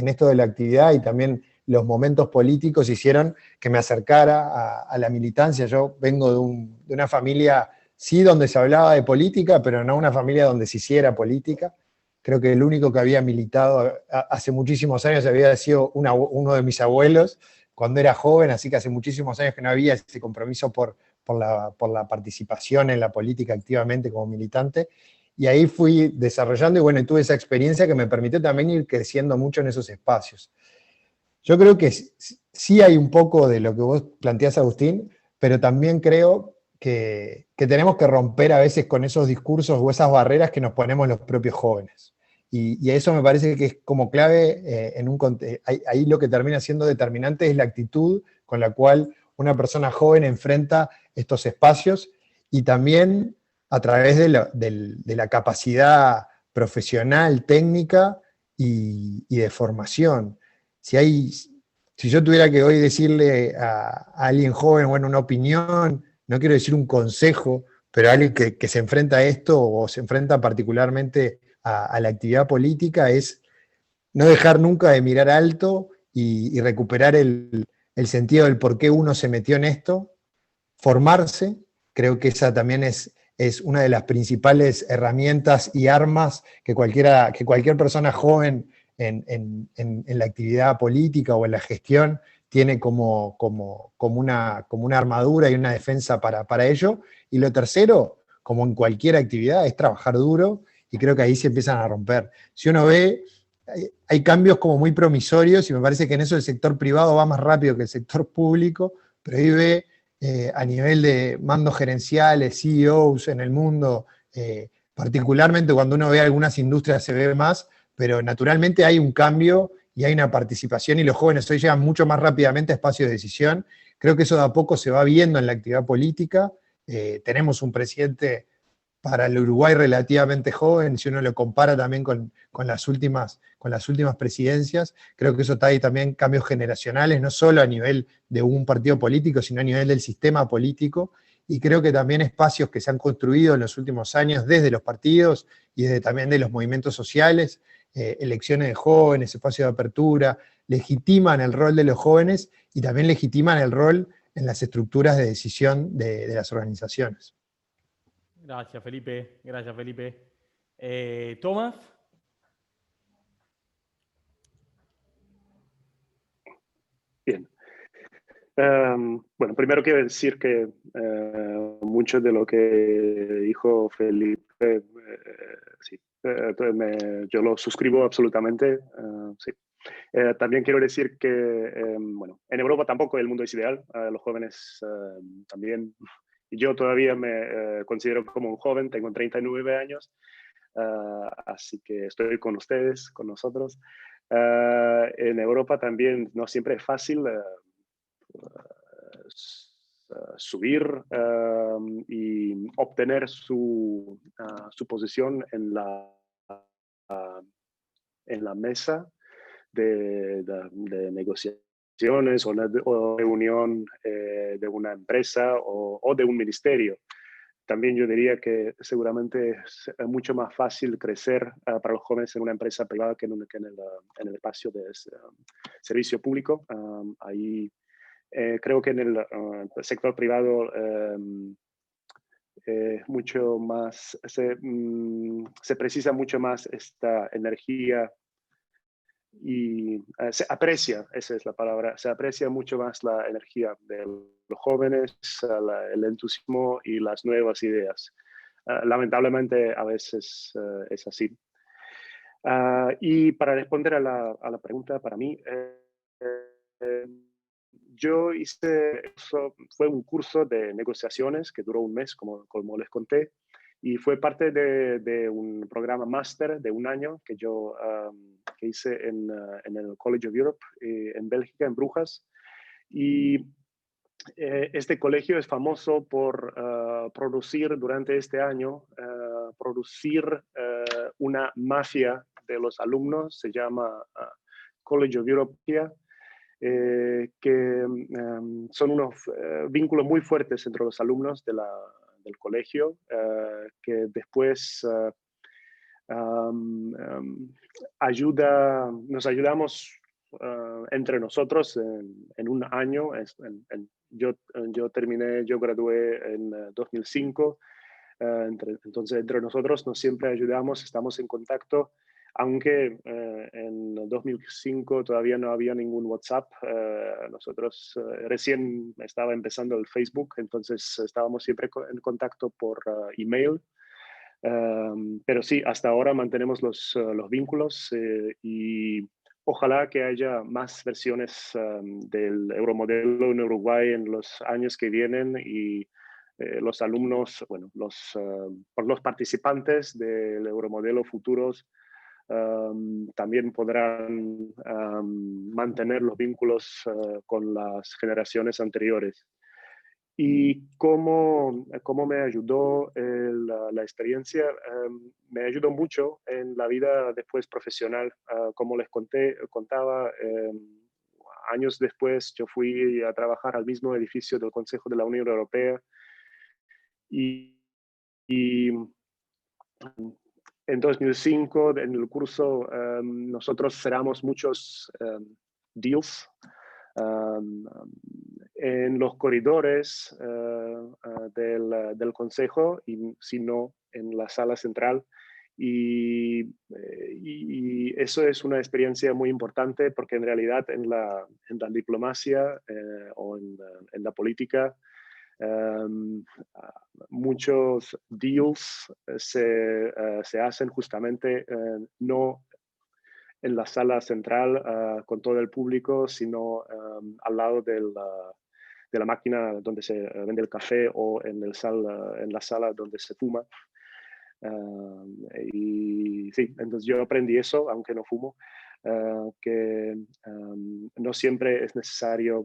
esto de la actividad, y también los momentos políticos hicieron que me acercara a la militancia. Yo vengo de una familia, sí, donde se hablaba de política, pero no una familia donde se hiciera política. Creo que el único que había militado hace muchísimos años había sido uno de mis abuelos, cuando era joven, así que hace muchísimos años que no había ese compromiso por la participación en la política activamente como militante. Y ahí fui desarrollando y tuve esa experiencia que me permitió también ir creciendo mucho en esos espacios. Yo creo que sí hay un poco de lo que vos planteás, Agustín, pero también creo que tenemos que romper a veces con esos discursos o esas barreras que nos ponemos los propios jóvenes. Y eso me parece que es como clave, ahí lo que termina siendo determinante es la actitud con la cual una persona joven enfrenta estos espacios, y también a través de la capacidad profesional, técnica y de formación. Si yo tuviera que hoy decirle a alguien joven, una opinión, no quiero decir un consejo, pero a alguien que se enfrenta a esto o se enfrenta particularmente a la actividad política, es no dejar nunca de mirar alto y recuperar el sentido del por qué uno se metió en esto, formarse. Creo que esa también es una de las principales herramientas y armas que cualquier persona joven en la actividad política o en la gestión tiene como una armadura y una defensa para ello. Y lo tercero, como en cualquier actividad, es trabajar duro, y creo que ahí se empiezan a romper. Si uno ve, hay cambios como muy promisorios, y me parece que en eso el sector privado va más rápido que el sector público, pero ahí ve a nivel de mandos gerenciales, CEOs en el mundo, particularmente cuando uno ve algunas industrias se ve más, pero naturalmente hay un cambio y hay una participación, y los jóvenes hoy llegan mucho más rápidamente a espacios de decisión. Creo que eso de a poco se va viendo en la actividad política. Tenemos un presidente para el Uruguay relativamente joven, si uno lo compara también con las últimas presidencias. Creo que eso trae también cambios generacionales, no solo a nivel de un partido político, sino a nivel del sistema político, y creo que también espacios que se han construido en los últimos años desde los partidos y también de los movimientos sociales, elecciones de jóvenes, espacios de apertura, legitiman el rol de los jóvenes y también legitiman el rol en las estructuras de decisión de las organizaciones. Gracias, Felipe. Gracias, Felipe. Tomás. Bien. Bueno, primero quiero decir que mucho de lo que dijo Felipe, sí, yo lo suscribo absolutamente. Sí. También quiero decir que, bueno, en Europa tampoco el mundo es ideal. Los jóvenes también. Yo todavía me considero como un joven, tengo 39 años, así que estoy con ustedes, con nosotros. En Europa también no siempre es fácil subir y obtener su posición en la mesa de negociaciones o reunión de una empresa o de un ministerio. También yo diría que seguramente es mucho más fácil crecer para los jóvenes en una empresa privada que en el espacio de servicio público. Ahí creo que en el sector privado mucho más, se precisa mucho más esta energía y se aprecia, esa es la palabra, se aprecia mucho más la energía de los jóvenes, el entusiasmo y las nuevas ideas. Lamentablemente a veces es así. Y para responder a la pregunta, para mí, yo fue un curso de negociaciones que duró un mes, como les conté, y fue parte de un programa máster de un año que yo que hice en el College of Europe en Bélgica, en Brujas. Y este colegio es famoso por producir durante este año, una mafia de los alumnos, se llama College of Europe, que son unos vínculos muy fuertes entre los alumnos del colegio, que después nos ayudamos entre nosotros en un año. Yo gradué en 2005, entonces entre nosotros nos siempre ayudamos, estamos en contacto. Aunque en 2005 todavía no había ningún WhatsApp, nosotros recién estaba empezando el Facebook, entonces estábamos siempre en contacto por email. Pero sí, hasta ahora mantenemos los vínculos y ojalá que haya más versiones del Euromodelo en Uruguay en los años que vienen y los alumnos, bueno, los participantes del Euromodelo futuros también podrán mantener los vínculos con las generaciones anteriores. ¿Y cómo me ayudó la experiencia? Me ayudó mucho en la vida después profesional. Como les contaba, años después yo fui a trabajar al mismo edificio del Consejo de la Unión Europea y en 2005, en el curso, nosotros cerramos muchos deals en los corredores del consejo, y sino en la sala central. Y eso es una experiencia muy importante porque en realidad en la diplomacia o en la política, muchos deals se hacen justamente no en la sala central con todo el público, sino al lado de la máquina donde se vende el café o en la sala donde se fuma. Y sí, entonces yo aprendí eso, aunque no fumo, que no siempre es necesario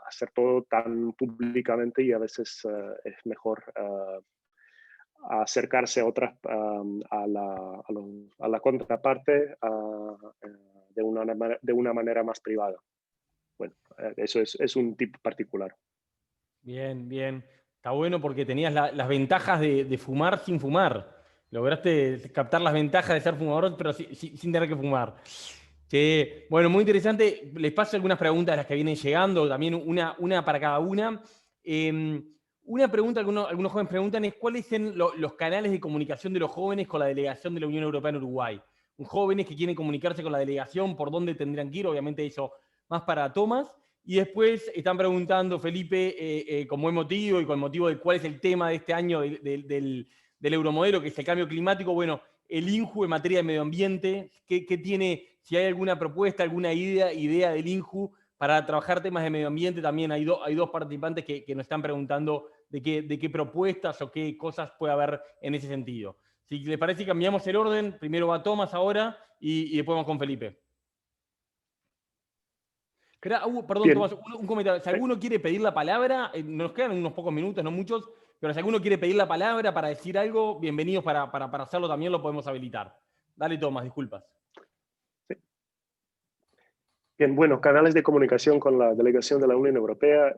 hacer todo tan públicamente y a veces es mejor acercarse a la contraparte de una manera más privada. Bueno, eso es un tip particular. Bien, bien. Está bueno porque tenías las ventajas de fumar sin fumar. Lograste captar las ventajas de ser fumador, pero sin tener que fumar. Sí, bueno, muy interesante. Les paso algunas preguntas de las que vienen llegando, también una para cada una. Una pregunta que algunos jóvenes preguntan es ¿cuáles son los canales de comunicación de los jóvenes con la delegación de la Unión Europea en Uruguay? Jóvenes que quieren comunicarse con la delegación, ¿por dónde tendrían que ir? Obviamente eso más para Tomás. Y después están preguntando, Felipe, con buen motivo y con motivo de cuál es el tema de este año del euromodelo, que es el cambio climático. Bueno, el INJU en materia de medio ambiente, ¿qué tiene? Si hay alguna propuesta, alguna idea del INJU para trabajar temas de medio ambiente, también hay dos participantes que nos están preguntando de qué propuestas o qué cosas puede haber en ese sentido. Si les parece, cambiamos el orden. Primero va Tomás ahora y después vamos con Felipe. Perdón, Bien. Tomás, un comentario. Si alguno quiere pedir la palabra, nos quedan unos pocos minutos, no muchos, pero si alguno quiere pedir la palabra para decir algo, bienvenidos para hacerlo también, lo podemos habilitar. Dale, Tomás, disculpas. Bien, bueno, canales de comunicación con la delegación de la Unión Europea.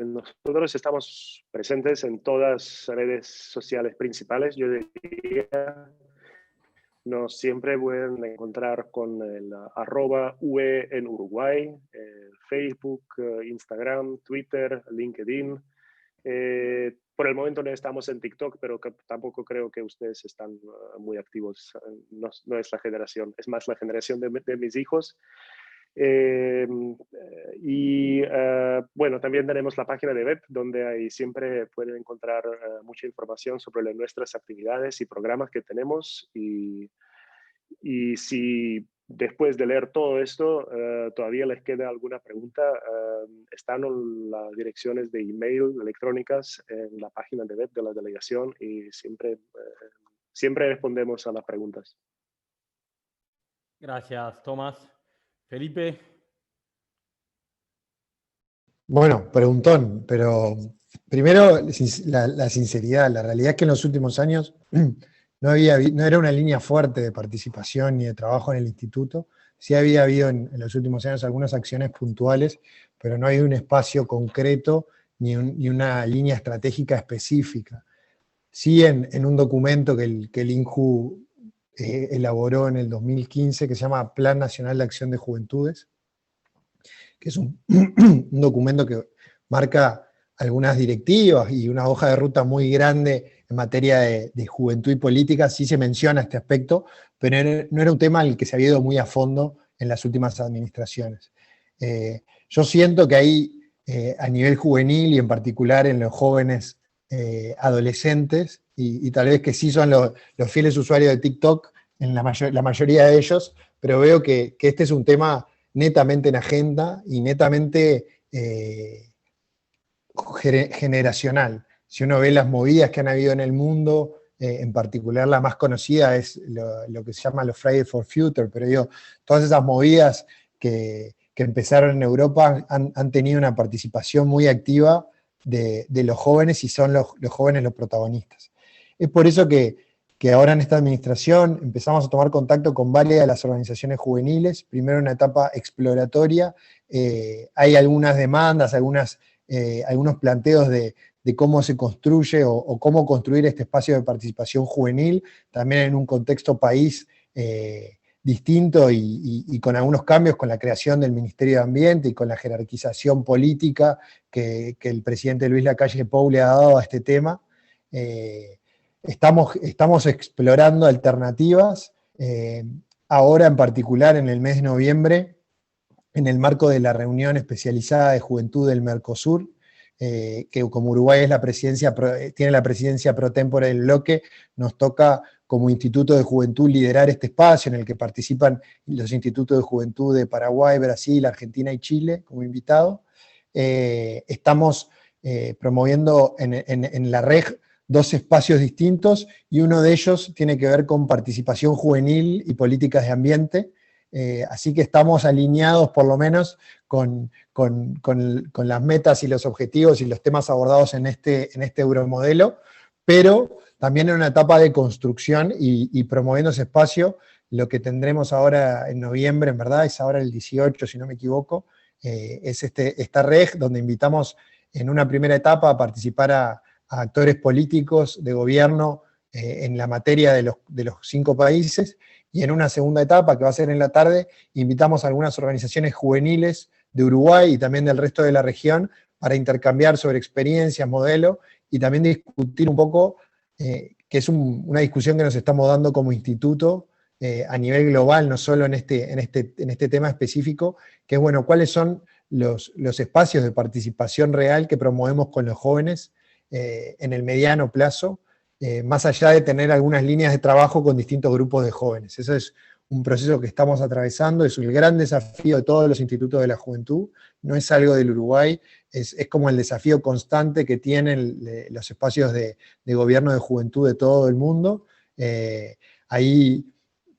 Nosotros estamos presentes en todas las redes sociales principales. Yo diría, nos siempre pueden encontrar con el @UE en Uruguay, Facebook, Instagram, Twitter, LinkedIn. Por el momento no estamos en TikTok, pero tampoco creo que ustedes están muy activos. No es la generación, es más la generación de mis hijos. Bueno, también tenemos la página de web donde ahí siempre pueden encontrar mucha información sobre nuestras actividades y programas que tenemos y si después de leer todo esto todavía les queda alguna pregunta, están las direcciones de email electrónicas en la página de web de la delegación y siempre respondemos a las preguntas. Gracias, Tomás. Felipe. Bueno, preguntón, pero primero la sinceridad. La realidad es que en los últimos años no era una línea fuerte de participación ni de trabajo en el instituto. Sí había habido en los últimos años algunas acciones puntuales, pero no había un espacio concreto ni una línea estratégica específica. Sí en un documento que el INJU elaboró en el 2015, que se llama Plan Nacional de Acción de Juventudes, que es un documento que marca algunas directivas y una hoja de ruta muy grande en materia de juventud y política. Sí se menciona este aspecto, pero no era un tema al que se había ido muy a fondo en las últimas administraciones. Yo siento que ahí, a nivel juvenil y en particular en los jóvenes adolescentes, y tal vez que sí son los fieles usuarios de TikTok, en la mayoría de ellos, pero veo que este es un tema netamente en agenda y netamente generacional. Si uno ve las movidas que han habido en el mundo, en particular la más conocida es lo que se llama los Fridays for Future, pero digo, todas esas movidas que empezaron en Europa han tenido una participación muy activa de los jóvenes y son los jóvenes los protagonistas. Es por eso que ahora en esta administración empezamos a tomar contacto con varias de las organizaciones juveniles, primero en una etapa exploratoria. Hay algunas demandas, algunos planteos de cómo se construye o cómo construir este espacio de participación juvenil, también en un contexto país distinto y con algunos cambios, con la creación del Ministerio de Ambiente y con la jerarquización política que el presidente Luis Lacalle Pou le ha dado a este tema. Estamos explorando alternativas, ahora en particular en el mes de noviembre, en el marco de la reunión especializada de juventud del Mercosur, que como Uruguay tiene la presidencia pro tempore del bloque, nos toca como Instituto de Juventud liderar este espacio en el que participan los institutos de juventud de Paraguay, Brasil, Argentina y Chile como invitados. Estamos promoviendo en la REG 2 espacios distintos y uno de ellos tiene que ver con participación juvenil y políticas de ambiente. Así que estamos alineados por lo menos con las metas y los objetivos y los temas abordados en este euromodelo, pero también en una etapa de construcción y promoviendo ese espacio. Lo que tendremos ahora en noviembre, en verdad, es ahora el 18, si no me equivoco, es esta REG donde invitamos en una primera etapa a participar a actores políticos de gobierno en la materia de los 5 países, y en una segunda etapa, que va a ser en la tarde, invitamos a algunas organizaciones juveniles de Uruguay y también del resto de la región para intercambiar sobre experiencias, modelos, y también discutir un poco, que es una discusión que nos estamos dando como instituto a nivel global, no solo en este tema específico, que es, bueno, cuáles son los espacios de participación real que promovemos con los jóvenes en el mediano plazo, más allá de tener algunas líneas de trabajo con distintos grupos de jóvenes. Eso es un proceso que estamos atravesando, es el gran desafío de todos los institutos de la juventud, no es algo del Uruguay, es como el desafío constante que tienen los espacios de gobierno de juventud de todo el mundo. Ahí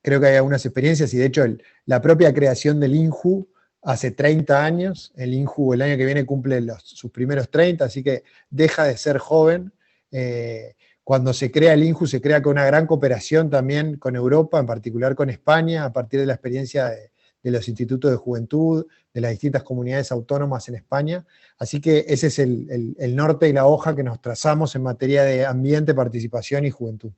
creo que hay algunas experiencias, y de hecho la propia creación del INJU hace 30 años, el INJU el año que viene cumple sus primeros 30, así que deja de ser joven. Cuando se crea el INJU, se crea con una gran cooperación también con Europa, en particular con España, a partir de la experiencia de los institutos de juventud, de las distintas comunidades autónomas en España. Así que ese es el norte y la hoja que nos trazamos en materia de ambiente, participación y juventud.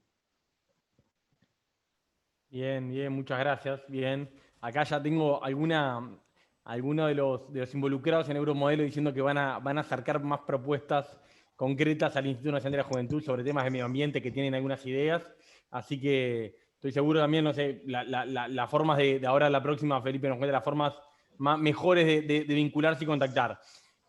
Bien, bien, muchas gracias. Bien, acá ya tengo algunos de los involucrados en Euromodelo diciendo que van a acercar más propuestas concretas al Instituto Nacional de la Juventud sobre temas de medio ambiente, que tienen algunas ideas. Así que estoy seguro también, no sé, las formas de ahora, la próxima, Felipe nos cuenta las formas mejores de vincularse y contactar.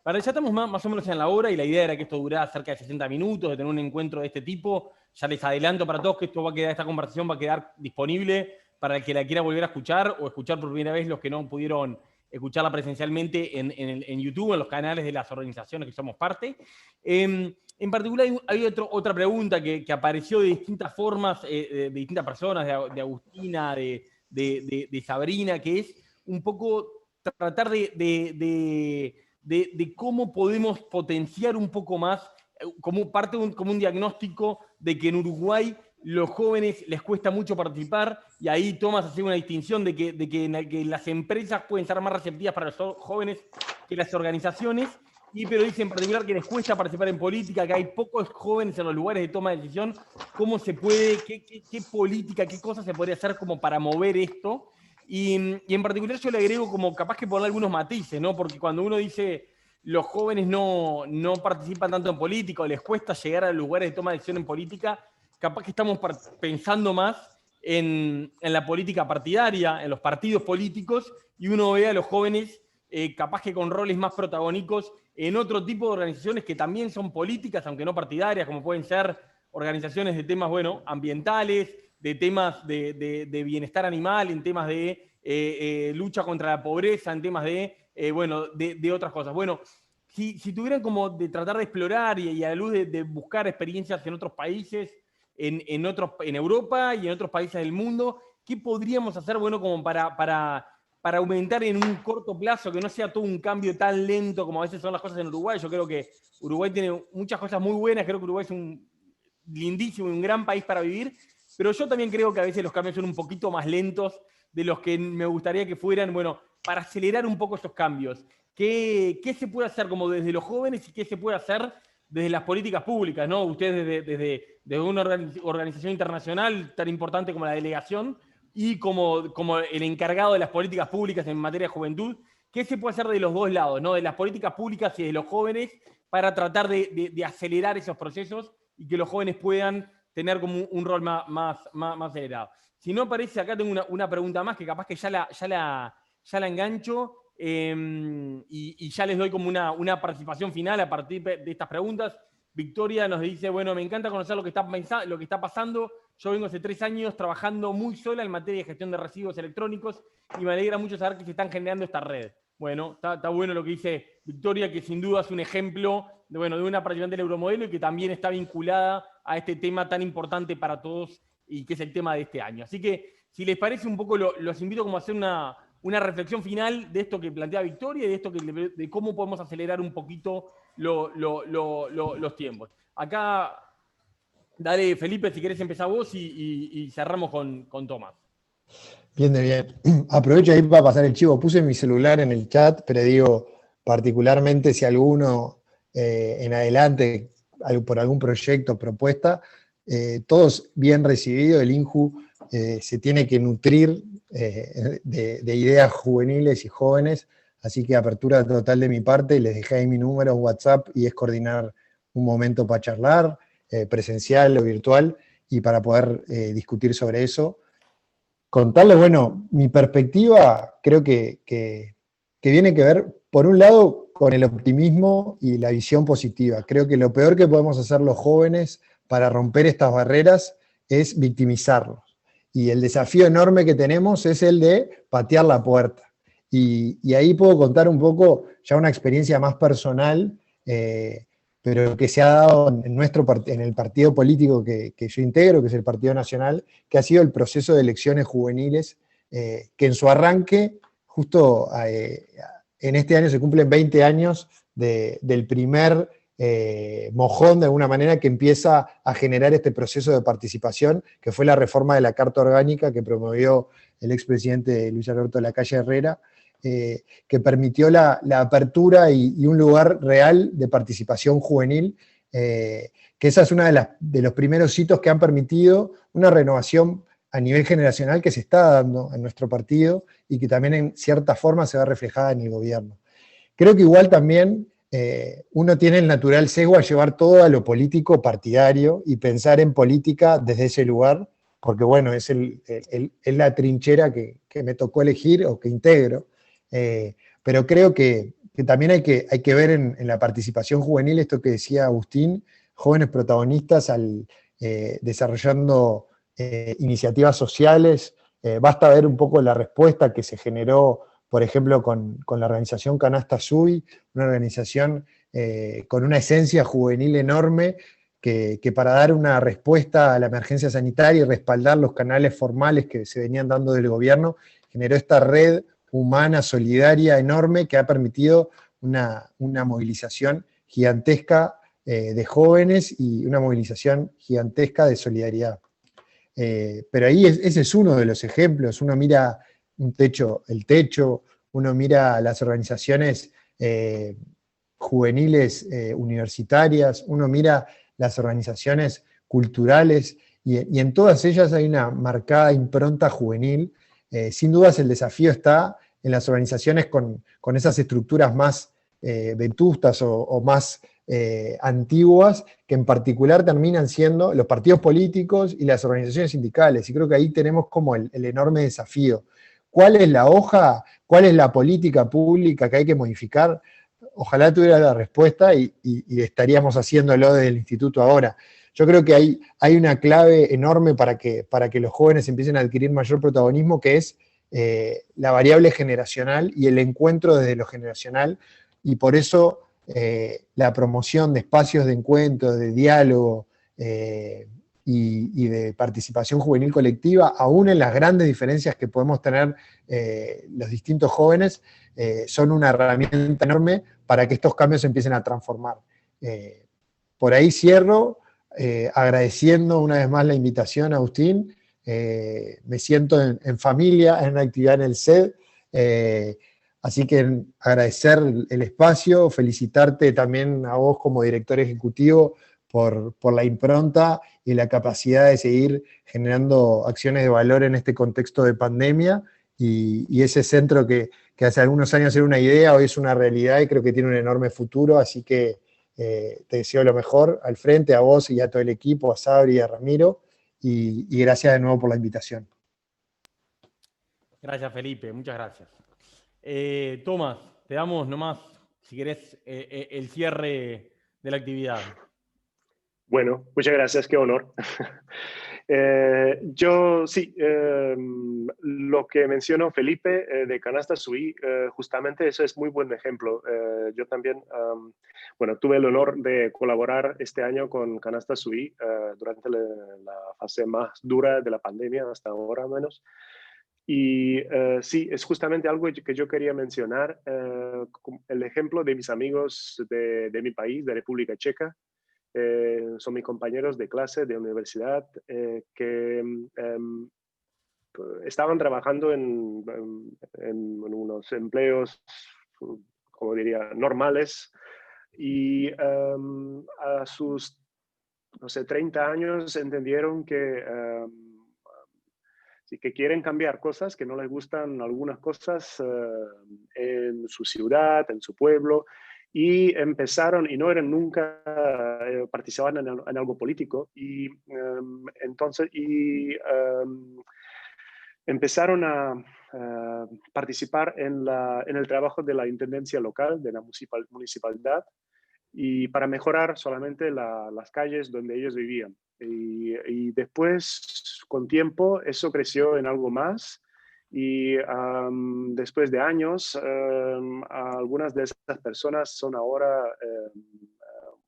Ya estamos más o menos en la hora, y la idea era que esto durara cerca de 60 minutos, de tener un encuentro de este tipo. Ya les adelanto para todos que esta conversación va a quedar disponible para el que la quiera volver a escuchar, o escuchar por primera vez los que no pudieron escucharla presencialmente en YouTube, en los canales de las organizaciones que somos parte. En particular, hay otra pregunta que apareció de distintas formas, de distintas personas, de Agustina, de Sabrina, que es un poco tratar de cómo podemos potenciar un poco más, como un diagnóstico de que en Uruguay los jóvenes les cuesta mucho participar, y ahí Tomás hace una distinción de que las empresas pueden ser más receptivas para los jóvenes que las organizaciones, pero dice en particular que les cuesta participar en política, que hay pocos jóvenes en los lugares de toma de decisión. ¿Cómo se puede, qué política, qué cosas se podría hacer como para mover esto? Y en particular yo le agrego como capaz que poner algunos matices, ¿no? Porque cuando uno dice los jóvenes no participan tanto en política, o les cuesta llegar a lugares de toma de decisión en política, capaz que estamos pensando más en la política partidaria, en los partidos políticos, y uno ve a los jóvenes capaz que con roles más protagónicos en otro tipo de organizaciones que también son políticas, aunque no partidarias, como pueden ser organizaciones de temas, bueno, ambientales, de temas de bienestar animal, en temas de lucha contra la pobreza, en temas de otras cosas. Bueno, si tuvieran como de tratar de explorar y a la luz de buscar experiencias en otros países, en Europa y en otros países del mundo, ¿qué podríamos hacer, bueno, como para aumentar en un corto plazo, que no sea todo un cambio tan lento como a veces son las cosas en Uruguay? Yo creo que Uruguay tiene muchas cosas muy buenas, creo que Uruguay es un lindísimo y un gran país para vivir, pero yo también creo que a veces los cambios son un poquito más lentos de los que me gustaría que fueran, bueno, para acelerar un poco esos cambios. ¿Qué se puede hacer como desde los jóvenes y qué se puede hacer desde las políticas públicas, ¿no? Ustedes desde una organización internacional tan importante como la delegación, y como el encargado de las políticas públicas en materia de juventud, ¿qué se puede hacer de los dos lados, ¿no? De las políticas públicas y de los jóvenes, para tratar de acelerar esos procesos y que los jóvenes puedan tener como un rol más acelerado? Si no parece, acá tengo una pregunta más que capaz que ya la engancho, y ya les doy como una participación final a partir de estas preguntas. Victoria nos dice, bueno, me encanta conocer lo que está pasando. Yo vengo hace 3 años trabajando muy sola en materia de gestión de residuos electrónicos, y me alegra mucho saber que se están generando esta red. Bueno, está bueno lo que dice Victoria, que sin duda es un ejemplo de una participante del Euromodelo, y que también está vinculada a este tema tan importante para todos, y que es el tema de este año. Así que, si les parece un poco, los invito como a hacer una reflexión final de esto que plantea Victoria, y de esto de cómo podemos acelerar un poquito los tiempos. Acá, dale, Felipe, si querés empezar vos, y cerramos con Tomás. Bien, aprovecho ahí para pasar el chivo. Puse mi celular en el chat, pero digo, particularmente si alguno en adelante, por algún proyecto, propuesta, todos bien recibidos. El INJU se tiene que nutrir de ideas juveniles y jóvenes, así que apertura total de mi parte, les dejé ahí mi número en WhatsApp y es coordinar un momento para charlar, presencial o virtual, y para poder discutir sobre eso. Contarles, bueno, mi perspectiva creo que tiene que ver, por un lado, con el optimismo y la visión positiva. Creo que lo peor que podemos hacer los jóvenes para romper estas barreras es victimizarlos. Y el desafío enorme que tenemos es el de patear la puerta. Y ahí puedo contar un poco ya una experiencia más personal, pero que se ha dado en el partido político que yo integro, que es el Partido Nacional, que ha sido el proceso de elecciones juveniles, que en su arranque, justo en este año se cumplen 20 años del primer mojón, de alguna manera, que empieza a generar este proceso de participación, que fue la reforma de la Carta Orgánica que promovió el expresidente Luis Alberto Lacalle Herrera, que permitió la apertura y un lugar real de participación juvenil, que esa es una de los primeros hitos que han permitido una renovación a nivel generacional que se está dando en nuestro partido y que también en cierta forma se va reflejada en el gobierno. Creo que igual también uno tiene el natural sesgo a llevar todo a lo político partidario y pensar en política desde ese lugar, porque bueno, es la trinchera que me tocó elegir o que integro. Pero creo que también hay que ver en la participación juvenil esto que decía Agustín, jóvenes protagonistas desarrollando iniciativas sociales. Basta ver un poco la respuesta que se generó, por ejemplo, con la organización Canasta SUI, una organización con una esencia juvenil enorme, que para dar una respuesta a la emergencia sanitaria y respaldar los canales formales que se venían dando del gobierno, generó esta red humana, solidaria, enorme, que ha permitido una movilización gigantesca de jóvenes y una movilización gigantesca de solidaridad. Pero ahí ese es uno de los ejemplos. Uno mira el techo, uno mira las organizaciones juveniles universitarias, uno mira las organizaciones culturales, y en todas ellas hay una marcada impronta juvenil. Sin dudas el desafío está en las organizaciones con esas estructuras más vetustas o más antiguas, que en particular terminan siendo los partidos políticos y las organizaciones sindicales. Y creo que ahí tenemos como el enorme desafío. ¿Cuál es la hoja? ¿Cuál es la política pública que hay que modificar? Ojalá tuviera la respuesta y estaríamos haciéndolo desde el instituto ahora. Yo creo que hay una clave enorme para que los jóvenes empiecen a adquirir mayor protagonismo, que es la variable generacional y el encuentro desde lo generacional, y por eso la promoción de espacios de encuentro, de diálogo y de participación juvenil colectiva, aún en las grandes diferencias que podemos tener los distintos jóvenes, son una herramienta enorme para que estos cambios se empiecen a transformar. Por ahí cierro, agradeciendo una vez más la invitación, Agustín. Me siento en familia, en una actividad en el CED, así que agradecer el espacio, felicitarte también a vos como director ejecutivo por la impronta y la capacidad de seguir generando acciones de valor en este contexto de pandemia, y ese centro que hace algunos años era una idea, hoy es una realidad y creo que tiene un enorme futuro, así que te deseo lo mejor al frente, a vos y a todo el equipo, a Sabri y a Ramiro, y gracias de nuevo por la invitación. Gracias, Felipe, muchas gracias. Tomás, te damos nomás, si querés, el cierre de la actividad. Bueno, muchas gracias, qué honor. Yo sí, lo que mencionó Felipe de Canasta SUI, justamente eso es muy buen ejemplo. Yo también, bueno, tuve el honor de colaborar este año con Canasta SUI durante la fase más dura de la pandemia, hasta ahora menos. Y sí, es justamente algo que yo quería mencionar, el ejemplo de mis amigos de mi país, de República Checa. Son mis compañeros de clase, de universidad, que estaban trabajando en unos empleos, como diría, normales, y a sus, no sé, 30 años entendieron que Así que quieren cambiar cosas, que no les gustan algunas cosas en su ciudad, en su pueblo, y empezaron, y no eran nunca, participaban en algo político, y entonces, empezaron a participar en el trabajo de la intendencia local, de la municipalidad, y para mejorar solamente las calles donde ellos vivían. Y después, con tiempo, eso creció en algo más. Y después de años, algunas de esas personas son ahora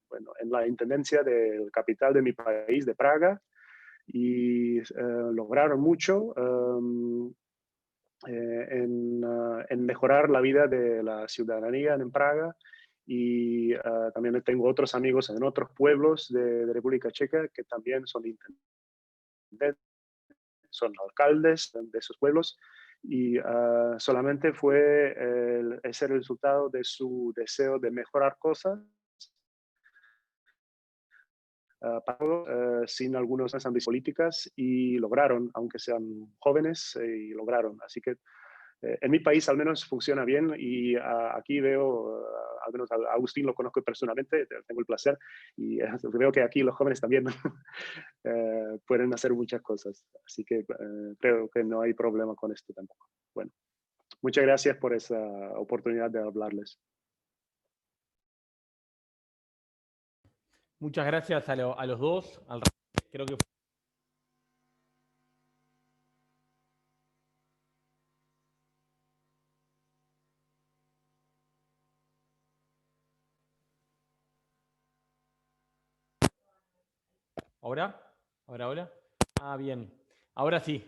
bueno, en la intendencia del capital de mi país, de Praga, y lograron mucho en mejorar la vida de la ciudadanía en Praga. Y también tengo otros amigos en otros pueblos de República Checa que también son intendentes, son alcaldes de esos pueblos, y solamente fue ese el resultado de su deseo de mejorar cosas, sin algunas ambiciones políticas, y lograron, aunque sean jóvenes, y lograron. Así que en mi país al menos funciona bien, y aquí veo, al menos a Agustín lo conozco personalmente, tengo el placer, y veo que aquí los jóvenes también pueden hacer muchas cosas. Así que creo que no hay problema con esto tampoco. Bueno, muchas gracias por esa oportunidad de hablarles. Muchas gracias a los dos. Creo que ¿Ahora? ¿Ahora? Ah, bien. Ahora sí.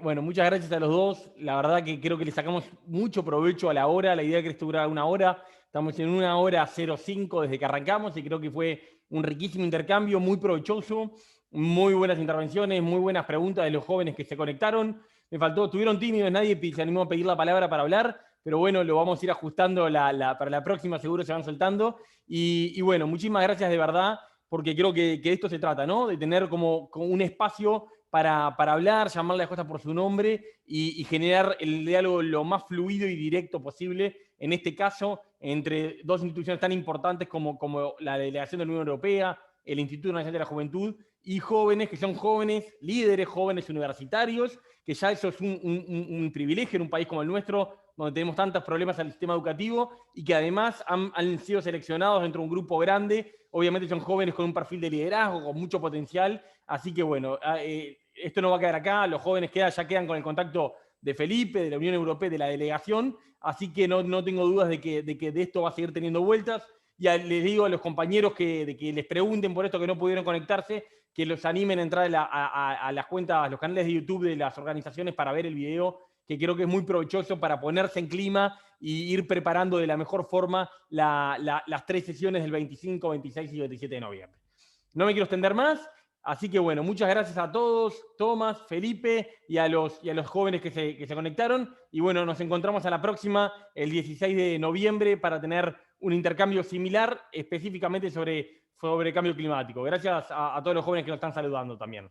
Bueno, muchas gracias a los dos. La verdad que creo que le sacamos mucho provecho a la hora. La idea que esto durara 1 hora. Estamos en 1 hora 05 desde que arrancamos, y creo que fue un riquísimo intercambio, muy provechoso, muy buenas intervenciones, muy buenas preguntas de los jóvenes que se conectaron. Me faltó, estuvieron tímidos, nadie se animó a pedir la palabra para hablar, pero bueno, lo vamos a ir ajustando para la próxima, seguro se van soltando. Y bueno, muchísimas gracias de verdad, porque creo que de esto se trata, ¿no? De tener como un espacio para hablar, llamarle a las cosas por su nombre y generar el diálogo lo más fluido y directo posible, en este caso, entre dos instituciones tan importantes como la Delegación de la Unión Europea, el Instituto Nacional de la Juventud, y jóvenes que son jóvenes líderes, jóvenes universitarios, que ya eso es un privilegio en un país como el nuestro, donde tenemos tantos problemas al sistema educativo, y que además han sido seleccionados dentro de un grupo grande. Obviamente son jóvenes con un perfil de liderazgo, con mucho potencial, así que bueno, esto no va a quedar acá, los jóvenes ya quedan con el contacto de Felipe, de la Unión Europea, de la delegación, así que no tengo dudas de que de esto va a seguir teniendo vueltas. Y les digo a los compañeros que les pregunten por esto, que no pudieron conectarse, que los animen a entrar a las cuentas, a los canales de YouTube de las organizaciones para ver el video, que creo que es muy provechoso para ponerse en clima y ir preparando de la mejor forma las 3 sesiones del 25, 26 y 27 de noviembre. No me quiero extender más, así que bueno, muchas gracias a todos, Tomás, Felipe y a los jóvenes que se conectaron. Y bueno, nos encontramos a la próxima, el 16 de noviembre, para tener un intercambio similar, específicamente sobre cambio climático. Gracias a todos los jóvenes que nos están saludando también.